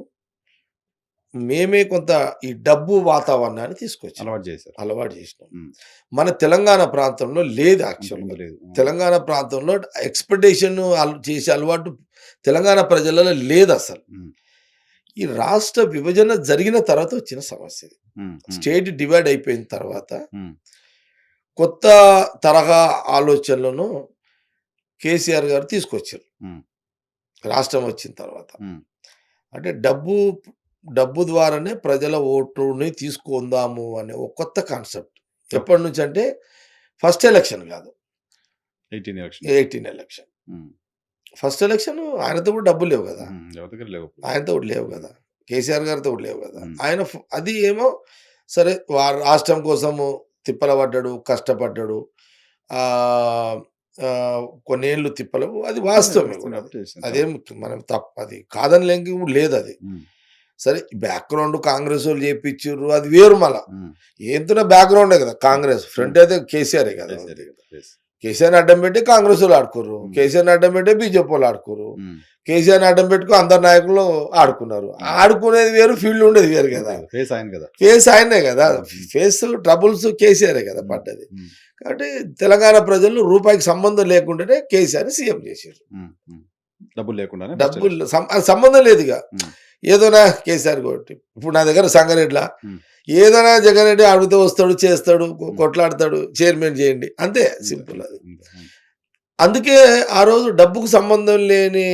మేమే కొంత ఈ డబ్బు వాతావరణాన్ని తీసుకొచ్చాం. అలవాటు చేశారు. అలవాటు చేసినాం. హ్మ్. మన తెలంగాణ ప్రాంతంలో లేదు అంతకుముందు యాక్చువల్‌గా. లేదు. ఆ! తెలంగాణ ప్రాంతంలో ఎక్స్‌పెక్టేషన్ చేసే అలవాటు తెలంగాణ ప్రజలలో లేదసలు. హ్మ్. ఈ రాష్ట్ర విభజన జరిగిన తర్వాత వచ్చిన సమస్య ఇది. హ్మ్. హ్మ్. స్టేట్ డివైడ్ అయిపోయిన తర్వాత హ్మ్. కొత్త తరహా ఆలోచనలను కేసీఆర్ గారు తీసుకొచ్చారు. హ్మ్. రాష్ట్రం వచ్చిన తర్వాత. హ్మ్. అంటే డబ్బు ద్వారానే ప్రజల ఓటుని తీసుకుందాము అనే ఒక కొత్త కాన్సెప్ట్. ఓకే. ఎప్పటినుంచంటే ఫస్ట్ ఎలక్షన్ కాదు. 18 ఎలక్షన్ నుంచి. 18 ఎలక్షన్. హ్మ్. ఫస్ట్ ఎలక్షన్ ఆయనతో కూడా డబ్బులు లేవు గదా! హ్మ్. ఎవరి దగ్గర లేవు అప్పుడు. ఆయనతో కూడా లేవు హ్మ్. గదా! కేసీఆర్ గారితో కూడా లేవు గదా! హ్మ్. ఆయన అది ఏమో సరే రాష్ట్రం కోసము తిప్పల పడ్డాడు, కష్టపడ్డాడు. ఆహ్, కొన్నేళ్ళు తిప్పలు అది వాస్తవమే వస్తుంది గూడా అది. కాబట్టి చేసింది. అదేం కరెక్ట్. మనం అది కాదనలేనికి కూడా లేదది. హ్మ్. సరే బ్యాక్‌గ్రౌండ్ కాంగ్రెసోళ్ళు జేపిచ్చిర్రు అది వేరు మళ్ళా. హ్మ్. ఏంతున్న బ్యాక్‌గ్రౌండే గదా! హ్మ్. కాంగ్రెస్. హ్మ్. ఫ్రంట్ అయితే కేసీఆరే గదా! కేసీఆర్ ఉంది. కదా! యెస్. కేసీఆర్‌ని అడ్డం పెట్టి కాంగ్రెసోళ్ళు ఆడుకుర్రు. హ్మ్. కేసీఆర్‌ని అడ్డం పెట్టి బీజేపీవోళ్ళు ఆడుకుర్రు. హ్మ్. కేసీఆర్‌ని అడ్డం పెట్టుకొని అందరు నాయకులు ఆడుకున్నారు. హ్మ్. ఆడుకునేది వేరు, ఫీల్డ్ ఉండేది వేరు అంతే గదా! కదా! ఫేస్ ఆయన కదా! ఫేస్ ఆయనే గదా! హ్మ్. హ్మ్. ఫేస్ ట్రబుల్స్ కేసీఆరే గదా! హ్మ్. పడ్డది. హ్మ్. కాబట్టి తెలంగాణ ప్రజలు రూపాయికి సంబంధం లేకుండానే కేసీఆర్‌ని సీఎం జేసిర్రు. హ్మ్. హ్మ్. డబ్బులు లేకుండానే ఫస్ట్ డబ్బులు ఎలక్షన్. అది సంబంధం లేదిగ. హ్మ్. ఏదోనా కేసీఆర్ కొట్టి ఇప్పుడు నా దగ్గర సంగారెడ్డిల హ్మ్. ఏదైనా జగన్ రెడ్డి అడిగితే వస్తాడు, చేస్తాడు, హ్మ్. కొట్లాడతాడు, చైర్మన్ చేయండి. అంతే అంతే. సింపుల్ అంతే. అది. అంతే. హ్మ్. అందుకే ఆ రోజు డబ్బుకు సంబంధం లేని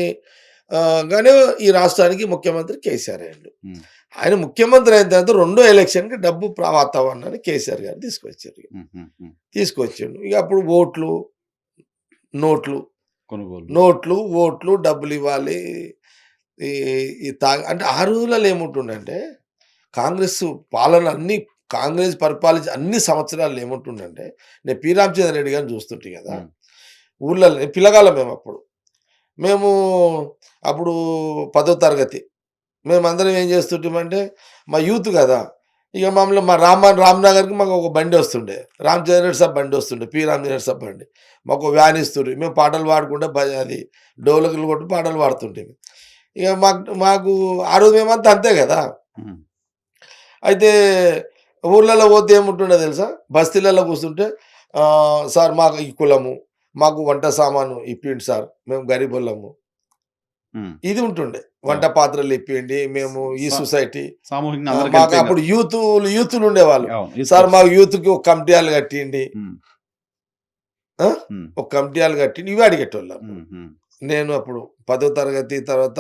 గానే ఈ రాష్ట్రానికి ముఖ్యమంత్రి కేసీఆర్ అయ్యిండు. హ్మ్. ఆయన ముఖ్యమంత్రి అయిన తర్వాత రెండో ఎలక్షన్‌కి డబ్బు వాతావరణాన్ని కేసీఆర్ గారు తీసుకొచ్చారు. హ్మ్. హ్మ్. హ్మ్. తీసుకొచ్చిండు. ఇక అప్పుడు ఓట్లు, నోట్లు, కొనుగోలు. ఓట్లు డబ్బులివ్వాలి. ఈ ఈ అంటే ఆ రోజులలో ఏముంటుండంటే కాంగ్రెస్ పాలన కాంగ్రెస్ పరిపాలించిన అన్ని సంవత్సరాలు ఏముంటుండంటే నేను పి. రామచంద్ర రెడ్డి గారిని చూస్తుంటి గదా! హ్మ్. ఊర్లలో పిల్లగాళ్ళం మేమప్పుడు. మేము అప్పుడు 10వ తరగతి. మేమందరం ఏం చేస్తుంటిమంటే, మా యూత్ గదా! ఇగ మమ్మల్ని మా రామ్‌నగర్‌కి మాకు ఒక బండి వస్తుండే. రామచంద్ర రెడ్డి సాబ్ బండి వస్తుండే. రామచంద్ర రెడ్డి సాబ్ బండి. మాకు వ్యాన్ ఇస్తుండ్రు. మేము పాటలు పాడుకుంటా అది డోలకులు కొట్టి పాటలు పాడుతుంటిమి. ఇగ మాకు ఆ రోజు మేమంతా అంతే గదా! హ్మ్. అయితే ఊర్లలో పోతే ఏముంటుండే తెలుసా? బస్తీలలో కూర్చుంటే సార్ మాకు ఈ కులము, మాకు వంట సామాను ఇప్పియండి సార్. మేము గరీబోళ్ళము. హ్మ్. ఇది ఉంటుండే. వంట అవును. పాత్రలు ఇప్పియండి. స మేము ఈ స సొసైటీ సామూహికంగా అందరూ మాకు కలిపి ఇంగ అప్పుడు యూతులుండేవాళ్ళు. అవును. Youth sir clubs. మాకు యూత్‌కి ఒక కమిటీ హాల్ కట్టియండి. హ్మ్. ఆ! హ్మ్. ఒక కమిటీ హాల్ కట్టియండి. ఇవే అడిగేటోళ్ళు అప్పుడు. హ్మ్. హ్మ్. నేను అప్పుడు 10వ తరగతి తర్వాత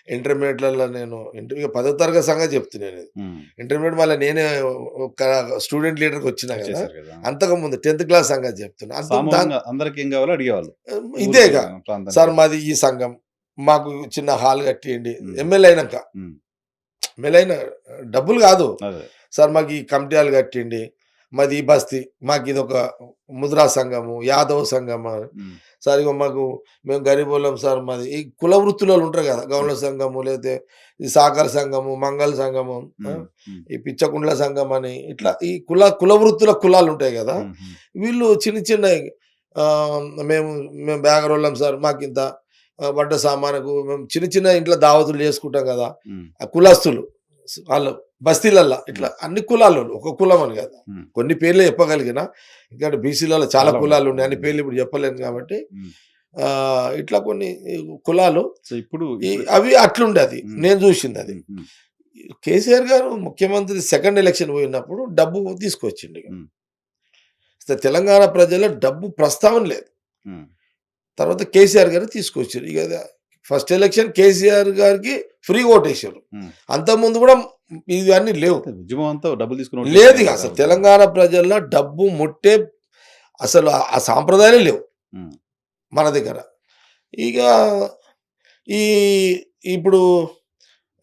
ఇంటర్మీడియేట్‌లలో నేను ఇక 10వ తరగతి సంగతి చెప్తున్నానిది. హ్మ్. ఇంటర్మీడియేట్ మళ్ళా నేనే ఒక స్టూడెంట్ లీడర్‌గా వచ్చినా గదా! వచ్చేసారు గదా! అంతకుముందు 10థ్ క్లాస్ సంగతి చెప్తున్నా. సామూహికంగా అందరికి ఏం కావాలో అడిగేవాళ్ళు. ఊరికి ఇదేగా ప్రాంతానికి. సార్ మాది ఈ సంఘం. మాకు చిన్న హాల్ కట్టియండి. హ్మ్. ఎమ్మెల్యే అయినంక. హ్మ్. ఎమ్మెల్యే అయిన డబ్బులు గాదు. అదే. సార్ మాకు ఈ కమిటీ హాల్ కట్టియండి. మాది ఈ బస్తీ. మాకిదొక ముద్రా సంఘము, యాదవ్ సంఘం అని. హ్మ్. సార్ ఇగో మాకు మేము గరీబోళ్ళం సార్ మాది. ఈ కుల వృత్తులోళ్ళు ఉంటారు గదా! హ్మ్. గౌండ్ల సంఘము, లేతే ఈ సహకార సంఘము, మంగళ సంఘము, ఆ! హ్మ్. హ్మ్. ఈ పిచ్చకుండ్ల సంఘం అని ఇట్లా ఈ కుల వృత్తుల కులాలుంటాయి గదా! హ్మ్. హ్మ్. వీళ్ళు చిన్నయి మేము మేము బేగరోళ్ళం సార్ మాకింత వంట సామానుకు మేము చిన్న ఇంట్లో దావతులు చేసుకుంటాం గదా! హ్మ్. ఆ కులస్తులు ఆళ్ళు బస్తీలల్ల ఇట్లా హ్మ్. అన్ని కులాలోళ్ళు. ఒక కులం అని గాదు. హ్మ్. కొన్ని పేర్లే చెప్పగలిగిన. ఎందుకంటే బీసీలలో చాలా చాలా ఉన్నాయి. కులాలున్నాయి. అన్ని హ్మ్. పేర్లు ఇప్పుడు చెప్పలేను గాబట్టి హ్మ్. ఇట్లా కొన్ని కులాలు సో, ఇప్పుడు అవి అట్లుండే అది. హ్మ్. నేను జూషిందది. హ్మ్. హ్మ్. కేసీఆర్ గారు ముఖ్యమంత్రి సెకండ్ ఎలక్షన్ పోయినప్పుడు డబ్బు తీసుకొచ్చిండిగ. హ్మ్. అసలు తెలంగాణ ప్రజల్లో డబ్బు ప్రస్తావన లేదు. హ్మ్. తర్వాత కేసీఆర్ గారు తీసుకొచ్చారు. ఇక ఫస్ట్ ఎలక్షన్ కేసీఆర్ గారికి ఫ్రీ ఓటేసారు. హ్మ్. అంతకుముందు గూడా ఇవన్నీ లేవు. అంటే ఉద్యమం అంతా డబ్బులు తీసుకొని ఓట్లేసేదే లేదిగ గదా! అసలు ఉద్యమం. తెలంగాణ ప్రజల్లో డబ్బు ముట్టే అసలు ఆ సాంప్రదాయాలే లేవు హ్మ్. మన దగ్గర. ఇక ఈ ఇప్పుడు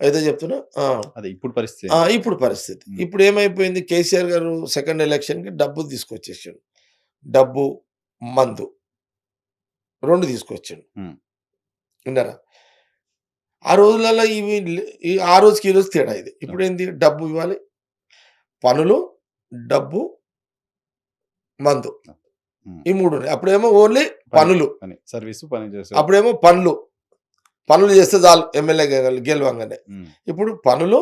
ఏదో చెప్తున్నా? ఆ! అదే ఇప్పుడు పరిస్థితి ఏంటి? ఇప్పుడు పరిస్థితి. హ్మ్. ఇప్పుడేమైపోయింది కేసీఆర్ గారు సెకండ్ ఎలక్షన్‌కి డబ్బులు తీసుకొచ్చేసిండు. డబ్బు, మందు 2 తీసుకొచ్చిండు. హ్మ్. విన్నారా? ఆ రోజులలో ఆ రోజుకి ఈ రోజు తేడా ఇది. ఓకే. ఇప్పుడేంది డబ్బు ఇవ్వాలి, పనులు, డబ్బు, మందు హ్మ్. ఈ 3 ఉన్నాయి. అప్పుడేమో ఓన్లీ పని, పనులు. సర్వీసు పని చేసేవాళ్ళు. అప్పుడేమో పనులు. పనులు చేస్తే చాలు ఎమ్మెల్యే గెలవంగానే. హ్మ్. ఇప్పుడు పనులు,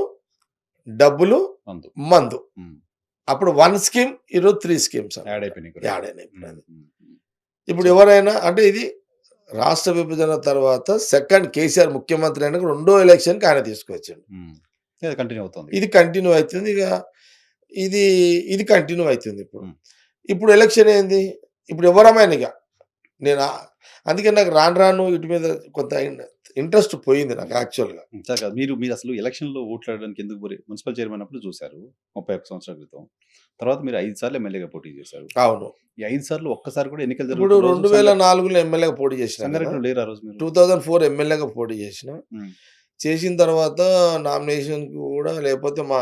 డబ్బులు, మందు. మందు. హ్మ్. అప్పుడు 1 స్కీమ్ ఈరోజు 3 స్కీమ్స్ యాడ్ అన్నమాట. అయిపోయినాయి ఇప్పుడు 2. యాడ్ అయినాయి హ్మ్. ఇప్పుడది. హ్మ్. హ్మ్. ఇప్పుడు సో ఎవరైనా అంటే ఇది రాష్ట్ర విభజన తర్వాత సెకండ్ కేసీఆర్ ముఖ్యమంత్రి అయినాక రెండో ఎలక్షన్‌కి ఆయన తీసుకొచ్చిండు. హ్మ్. అది కంటిన్యూ అవుతోంది. ఇది కంటిన్యూ అయితుంది. ఇది, ఇది కంటిన్యూ అయితుంది ఇప్పుడు. హ్మ్. ఇప్పుడు ఎలక్షన్ ఏంది? ఇప్పుడు ఎవరమైనా ఇగ నేను అందుకే నాకు రాను రాను వీటి మీద కొంత ఇంట్రెస్ట్ పోయింది నాకు యాక్చువల్‌గా. సార్ కాదు. మీరసలు ఎలక్షన్‌లో ఓట్లాడడానికి ఎందుకు మున్సిపల్ చైర్మన్ అప్పుడు చూసారు. 31 సంవత్సరాల క్రితం. తర్వాత మీరు 5 సార్లు ఎమ్మెల్యేగా పోటీ చేశారు. అవును. ఈ 5 సార్లు ఒక్కసారి కూడా ఎన్నికలు ఇప్పుడు జరుగుతున్న రోజు 2004లో ఎమ్మెల్యేగా పోటీ చేసినా గదా! సంగారెడ్డిలో లేరా ఆ రోజు మీరు? 2004 ఎమ్మెల్యేగా పోటీ చేసిన. హ్మ్. చేసిన తర్వాత నామినేషన్‌కి గూడా లేకపోతే మా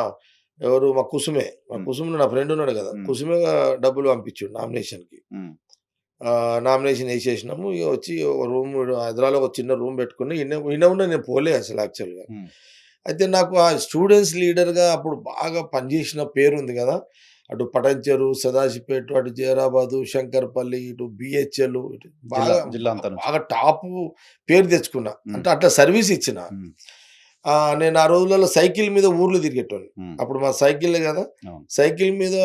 కుసుమే. మా హ్మ్. కుసుమ్‌లో నా ఫ్రెండ్ ఉన్నాడు గదా! హ్మ్. కుసుమే డబ్బులు పంపించిండు నామినేషన్‌కి. హ్మ్. నామినేషన్ ఏసేసినాము. ఇగ వచ్చి ఒక హైదరాబాద్‌లో ఒక చిన్న రూమ్ పెట్టుకొని ఈడనే ఉన్నా నేను పోలే అసలు యాక్చువల్‌గా. హ్మ్. అయితే నాకు ఆ స్టూడెంట్స్ లీడర్‌గా అప్పుడు బాగా పనిచేసిన పేరుంది గదా! అటు పటంచెరు, సదాశివపేట, అటు జైరాబాదు, శంకర్పల్లి, ఇటు బిహెచ్ఎల్ ఇటు జిల్లా బాగా జిల్లా అంతా నుంచి. బాగా టాపు పేరు తెచ్చుకున్నా. హ్మ్. అంటే అట్లా సర్వీస్ ఇచ్చిన. హ్మ్. నేను ఆ రోజులలో సైకిల్ మీద ఊర్లు తిరిగేటోన్ని. హ్మ్. అప్పుడు మా సైకిలే గదా! అవును. సైకిల్ మీద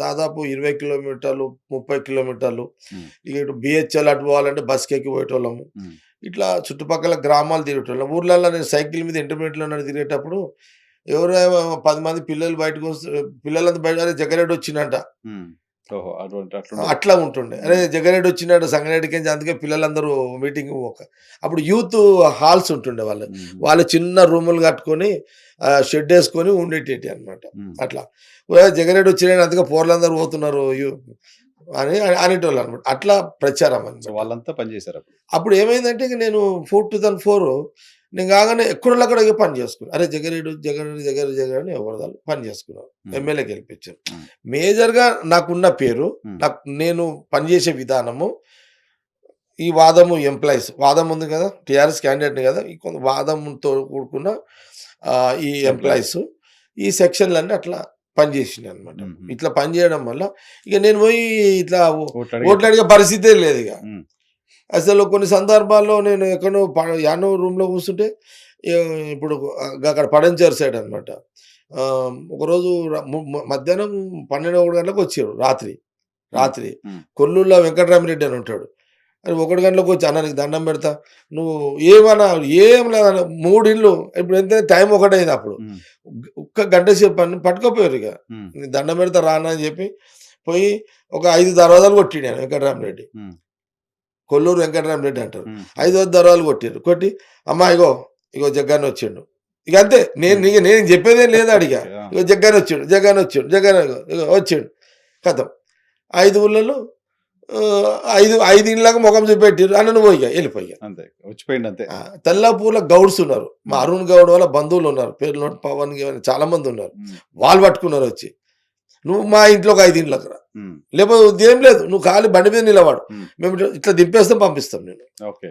దాదాపు 20 కిలోమీటర్లు, 30 కిలోమీటర్లు. హ్మ్. ఇక ఇటు బిహెచ్ఎల్ అటు పోవాలంటే బస్‌కెక్కి పోయేటోళ్ళము. హ్మ్. ఇట్లా చుట్టుపక్కల గ్రామాలు తిరిగేటోళ్ళం. ఊర్లల్లో నేను సైకిల్ మీద ఇంటర్మీడియేట్‌లో తిరిగేటప్పుడు 10 మంది పిల్లలు బయటకొస్తే పిల్లలంతా బయట "అరే! జగ్గారెడ్డి వచ్చిండంట." హ్మ్. ఓహో! అట్లుండేది. అట్లా ఉంటుండే. "అరే! హ్మ్. జగ్గారెడ్డి వచ్చిండంట సంగారెడ్డికెంచి అందుకే పిల్లలందరూ మీటింగ్‌కి అప్పుడు యూత్ హాల్స్ ఉంటుండే వాళ్ళయి. హుహు. వాళ్ళు చిన్న రూములు కట్టుకొని షెడ్డేసుకొని ఉండేటియి అన్నమాట. హ్మ్. అట్లా. జగ్గారెడ్డి వచ్చిండని అందుకే పోరలందరూ పోతున్నారు అని అనేటోళ్ళన్నమాట. అట్లా ప్రచారం సో, అన్నమాట. వాళ్ళంతా పని చేశారప్పుడు. అప్పుడు ఏమైందంటే ఇక నేను 2004 నేను కాగానే ఎక్కడోళ్ళక్కడ ఇగ పని చేసుకున్నా. అరే! జగ్గారెడ్డి అని ఎవరిదాళ్ళు పని చేసుకున్నాను. హ్మ్. ఎమ్మెల్యే గెలిపించారు. హ్మ్. మేజర్‌గా నాకున్న పేరు, హ్మ్. నేను పనిచేసే విధానము ఈ వాదము ఎంప్లాయీస్ వాదం ఉంది కదా! టీఆర్ఎస్ క్యాండిడేట్‌ని కదా! ఈ కొంత వాదంతో కూడుకున్న ఈ ఎంప్లాయీస్ ఈ సెక్షన్‌లన్నీ అట్లా పనిచేసినాయన్నమాట. హుహు. ఇట్లా పనిచేయడం వల్ల ఇక నేను పోయి ఇట్లా ఓట్లు ఓట్లు అడిగే పరిస్థితే లేదిక. హ్మ్. అసలు కొన్ని సందర్భాల్లో నేను ఎక్కడో యాడనో రూమ్‌లో కూర్చుంటే ఇప్పుడు అక్కడ పడంచేరు సైడ్ అన్నమాట. ఒకరోజు మధ్యాహ్నం 12, 1 గంటలకు వచ్చిర్రు రాత్రి. హ్మ్. రాత్రి హ్మ్. కొల్లూరులో వెంకటరామిరెడ్డి అని ఉంటాడు. అది 1 గంటలకు వచ్చి "అన్న నీకు దండం పెడతా. నువ్వు ఏమన్నా ఏం లేదన్న 3 ఇండ్లు ఇప్పుడు ఎంత టైం ఒకటయింది అప్పుడు. హ్మ్. ఒక్క గంట సేపు అని పట్టుకపోయారు ఇక. హ్మ్. "నీకు దండం పెడతా రా అన్న" అని చెప్పి పోయి ఒక 5 దర్వాజాలు కొట్టిండు ఆయన వెంకటరామిరెడ్డి. హ్మ్. కొల్లూరు వెంకటరామిరెడ్డి అంటారు. హ్మ్. 5 దర్వాజాలు కొట్టిర్రు. కొట్టి "అమ్మా ఇగో జగ్గాన్న వచ్చిండు." ఇక అంతే. నేను చెప్పేదేం లేదు ఆడిక. ఓకే. ఆ! ఇగో జగ్గాన్న వచ్చిండు. జగన్ వచ్చిండు. జగన్ ఇగో వచ్చిండు. ఖతం. 5 ఊర్లలో 5 ఇండ్లకు మొఖం చూపెట్టిర్రు. అన్న నువ్వు ఎళ్ళిపో ఇగ. అంతే. వచ్చిపోయిండు అంతే. తెల్లాపూర్ల గౌడ్స్ ఉన్నారు. మా హ్మ్. అరుణ్ గౌడ్ వాళ్ళ బంధువులు ఉన్నారు. పేర్లోని పవన్ గివన్ చాలా మంది ఉన్నారు. హ్మ్. వాళ్ళు పట్టుకున్నారు వచ్చి. "నువ్వు మా ఇంట్లోకి 5 ఇండ్లకు రా. హ్మ్. లేకపోతే ఉద్దేం లేదు. నువ్వు ఖాళీ బండి మీద నిలబడు. హ్మ్. మేము ఇట్లా దింపేస్తాం పంపిస్తాం నేను." ఓకే.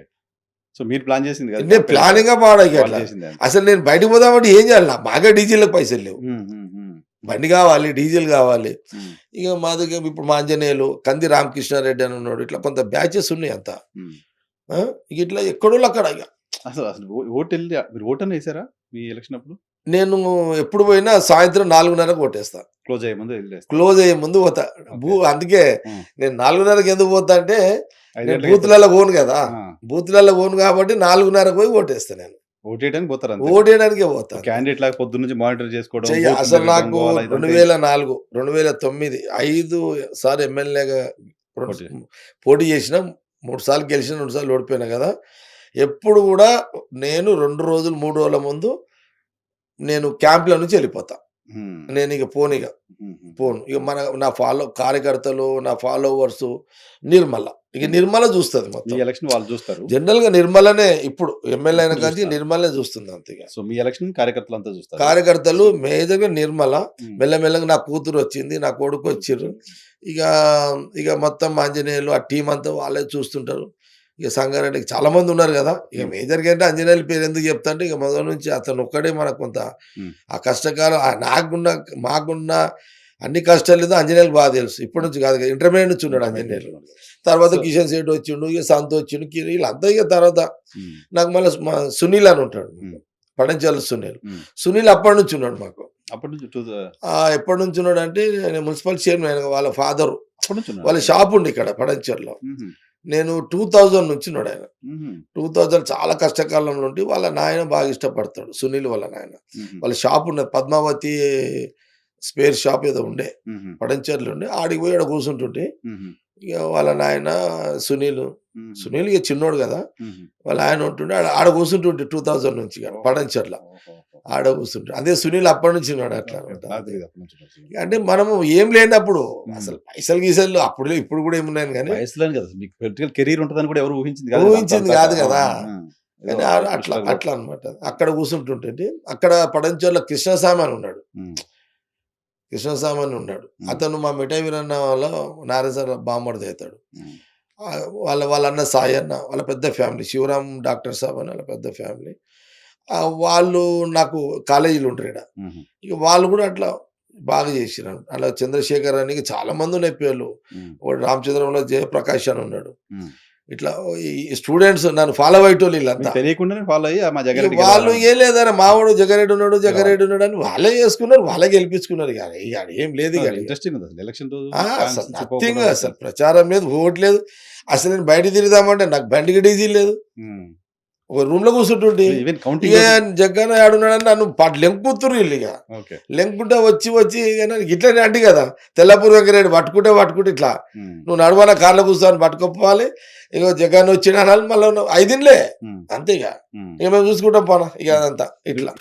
సో, మీరు ప్లాన్ చేసింది కాదు నేను క్యాంపెయిన్ అంతా. ప్లానింగే పాడా ఇక వాళ్ళు అట్లా. చేసిందే అంతా. అసలు నేను బయటకి పోదామంటే ఏం చేయాలి? మాకే డీజిల్‌కి పైసలు లేవు. హ్మ్. హ్మ్. హ్మ్. బండి కావాలి, డీజిల్ కావాలి. హ్మ్. ఇక మా దగ్గర ఇప్పుడు మా ఆంజనేయులు, కంది రామకృష్ణారెడ్డి అని ఉన్నాడు. ఇట్లా కొంత బ్యాచెస్ ఉన్నాయి అంతా. హ్మ్. ఆ! ఇక ఇట్లా ఎక్కడోళ్ళు అక్కడ ఇగ. అసలు అసలు ఓటెళ్ళి మీరు ఓటన్నా ఏసారా? మీ ఎలక్షన్ అప్పుడు? నేను ఎప్పుడు పోయినా సాయంత్రం 4:30కి కొట్టేస్తా. క్లోజ్ అయ్యే ముందు ఎళ్ళేస్తారు. క్లోజ్ అయ్యే ముందు పోతా. ఓకే. అందుకే హ్మ్. నేను 4:30కి ఎందుకు పోతా అంటే, 5 నేను గంటలకి అయిపోద్ది. బూత్‌లలో పోను కదా! ఆ! బూత్‌లలో పోను కాబట్టి 4:30కి పోయి ఓటేస్తా నేను. ఓటేయడానికి పోతారు అంతే మీరు. ఓటేయడానికే పోతా ఒక అంతే. క్యాండిడేట్ లాగా పొద్దున్నుంచి మానిటర్ చేసుకోవడం, బూత్ అసలు తిరగడం, నాకు గోల ఇదంతా 2004, 2009 5 సార్లు ఎమ్మెల్యేగా పోటీ. పోటీ చేసిన. 3 సార్లు గెలిచిన, 2 సార్లు ఓడిపోయినా కదా! ఎప్పుడు కూడా నేను 2 రోజులు, 3 రోజుల ముందు నేను క్యాంప్‌ల నుంచి ఎళ్ళిపోతా. హ్మ్. నేనిక పోనిగ. హుహు. పోను. ఇక నా కార్యకర్తలు, నా ఫాలోవర్సు నిర్మల. ఇక హ్మ్. నిర్మల చూస్తది మీ మొత్తం. ఎలక్షన్ వాళ్ళు చూస్తారు. జనరల్‌గా నిర్మలనే ఇప్పుడు ఎమ్మెల్యే అయిన ఇప్పుడు కాంచి చూస్తారు. నిర్మలనే చూస్తుంది అంతే ఇగ. సో, మీ ఎలక్షన్ కార్యకర్తలంతా చూస్తారు. కార్యకర్తలు సో మేజర్‌గా నిర్మల. హ్మ్. మెల్లమెల్లగా నా కూతురొచ్చింది. నా కొడుకొచ్చిర్రు. ఇక, ఇక మొత్తం ఆంజనేయులు ఆ టీమ్ అంతా వాళ్ళే చూస్తుంటారు. ఇక సంగారెడ్డికి చాలా మందున్నారు గదా! ఇక హ్మ్. మేజర్‌గా అంటే ఆంజనేయులు పేరు ఎందుకు చెప్తా అంటే ఇక మొదటి నుంచి అతనొక్కడే మనకు కొంత హ్మ్. ఆ కష్టకాలం మాకున్న అన్ని కష్టాలేదో ఆంజనేయులకు బాగా తెలుసు. ఇప్పటి నుంచి కాదు కదా! ఇంటర్మీడియేట్ నుంచి ఉన్నాడు ఇంటర్మీడియేట్ నుంచి ఆంజనేయులు. ఉన్నారు. తర్వాత సో కిషన్ సేఠ్ వచ్చిండు. ఇక సంత్ వచ్చిండు. వీళ్ళంతా ఇక తర్వాత హ్మ్. నాకు మళ్ళా సునీల్ అని ఉంటాడు. హ్మ్. పడంచెల సునీల్. హ్మ్. సునీల్ అప్పటినుంచి ఉన్నాడు మాకు. అప్పటి నుంచి ఎప్పటినుంచి ఉన్నాడంటే నేను మున్సిపల్ చైర్మన్ ఆయన వాళ్ళ ఫాదరు. అప్పటి నుంచి ఉన్నారా? వాళ్ళ షాప్ ఉంది ఇక్కడ పడంచెర్లో. హుహు. నేను 2000 నుంచి ఉన్నాడాయన. హుహు. 2000 చాలా కష్టకాలంలో ఉండి వాళ్ళ నాయన బాగా ఇష్టపడతాడు. సునీల్ వాళ్ళ నాయన. హుహు. వాళ్ళ షాప్ ఉన్నది. పద్మావతి స్పేర్ షాప్ ఏదో ఉండే. హుహు. పడంచెర్లో ఉండే. ఆడికి పోయి ఆడ కూర్చుంటుంటే హుహు. ఇగ వాళ్ళ నాయన సునీల్. హుహు. సునీల్ ఇగ చిన్నోడు గదా! హుహు. వాళ్ళ ఆయన ఉంటుండే. ఆడ కూర్చుంటుండే 2000 నుంచి ఇగ ఓహో! పడంచెర్ల. ఓహోహో! ఆడ కూర్చుంటే. అదే సునీల్ అప్పటినుంచి ఉన్నాడు అట్లా ఓకే. అన్నమాట. నాకు అంతే. తెలీదు అప్పటి నుంచి ఉన్నారు. అంటే మనము ఏం లేనప్పుడు హ్మ్. అసలు పైసలు గీసలు అప్పుడు ఇప్పుడు గూడా ఏమున్నాయని గానీ, వయసులోనే కదా! మీకు పొలిటికల్ కెరీర్ ఉంటదని కూడా ఎవరు ఊహించింది కాదు కదా! ఊహించింది అంత గాదు ఆ! గదా! ఆ! ఏదో కానీ ఎప్పుడు అట్లా స్ట్రగుల్ అట్లా అన్నమాట. అక్కడ కూర్చుంటుంటంటే అక్కడ పడంచెర్ల కృష్ణస్వామి అని ఉన్నాడు. హ్మ్. కృష్ణస్వామి అని ఉన్నాడు. హ్మ్. అతను మా మిఠాయి వీరన్న వాళ్ళ నారాయణ సార్ బామ్మర్ది అయితాడు. హ్మ్. వాళ్ళ అన్న సాయి అన్న వాళ్ళ పెద్ద ఫ్యామిలీ. శివరాం డాక్టర్ సాబ్ అని వాళ్ళ పెద్ద ఫ్యామిలీ. వాళ్ళు నాకు కాలేజీలో ఉంటారు ఈడ. హుహు. ఇక వాళ్ళు గూడా అట్లా బాగా చేసిర్రు. అలా చంద్రశేఖర్ అని చాలా మందున్నాయి పేర్లు. హ్మ్. ఒకడు రామచంద్రంలో జయప్రకాష్ అని ఉన్నాడు. హ్మ్. ఇట్లా ఈ స్టూడెంట్స్ నన్ను ఫాలో అయ్యేటోళ్ళు మీకు ఈళ్ళంతా. తెలియకుండానే ఫాలో అయ్యి మా ఇగ జగ్గారెడ్డి వాళ్ళు గెలవాలని ఏం లేదరే మావోడు జగ్గారెడ్డి ఉన్నాడు, గెలవాలి. జగ్గారెడ్డి ఉన్నాడు అని వాళ్ళే చేసుకున్నారు. వాళ్ళే గెలిపించుకున్నారు ఇగ. ఇగ ఏం లేదు ఇగ ఆడిగ. ఇంట్రెస్టింగ్ ఉంది అసలు ఎలక్షన్ రోజు అసలు కాన్స్టిట్యూన్సీ నథింగ్ పోకుండా అసలు ప్రచారం లేదు, ఓటు లేదు. అసలు నేను బయట తిరుగుదామంటే నాకు బండికి డీజిల్ లేదు. హ్మ్. ఒక రూమ్‌లో కూర్చుంటుంటి. ఈవెన్ ఇగ కౌంటింగ్ రోజు జగ్గన్న ఏడున్నాడని నన్ను లెంకుతుర్రు ఈళ్ళిగ. ఓకే. లెంకుంటా వచ్చి ఇగ నన్ను ఇట్లనే అంటి కదా! తెల్లపూరు వెంకరెడ్డి పట్టుకుంటే ఇట్లా. హ్మ్. నువ్వు నడవన కార్‌లో కూర్చో అని పట్టుకోపోవాలి. ఇగో జగన్ వచ్చిండు అనాలి. మళ్ళా 5 ఇండ్లే హ్మ్. అంతే ఇగ. హ్మ్. ఇగ మేము చూసుకుంటాం పోనా ఇగ అదంతా ఇట్లా.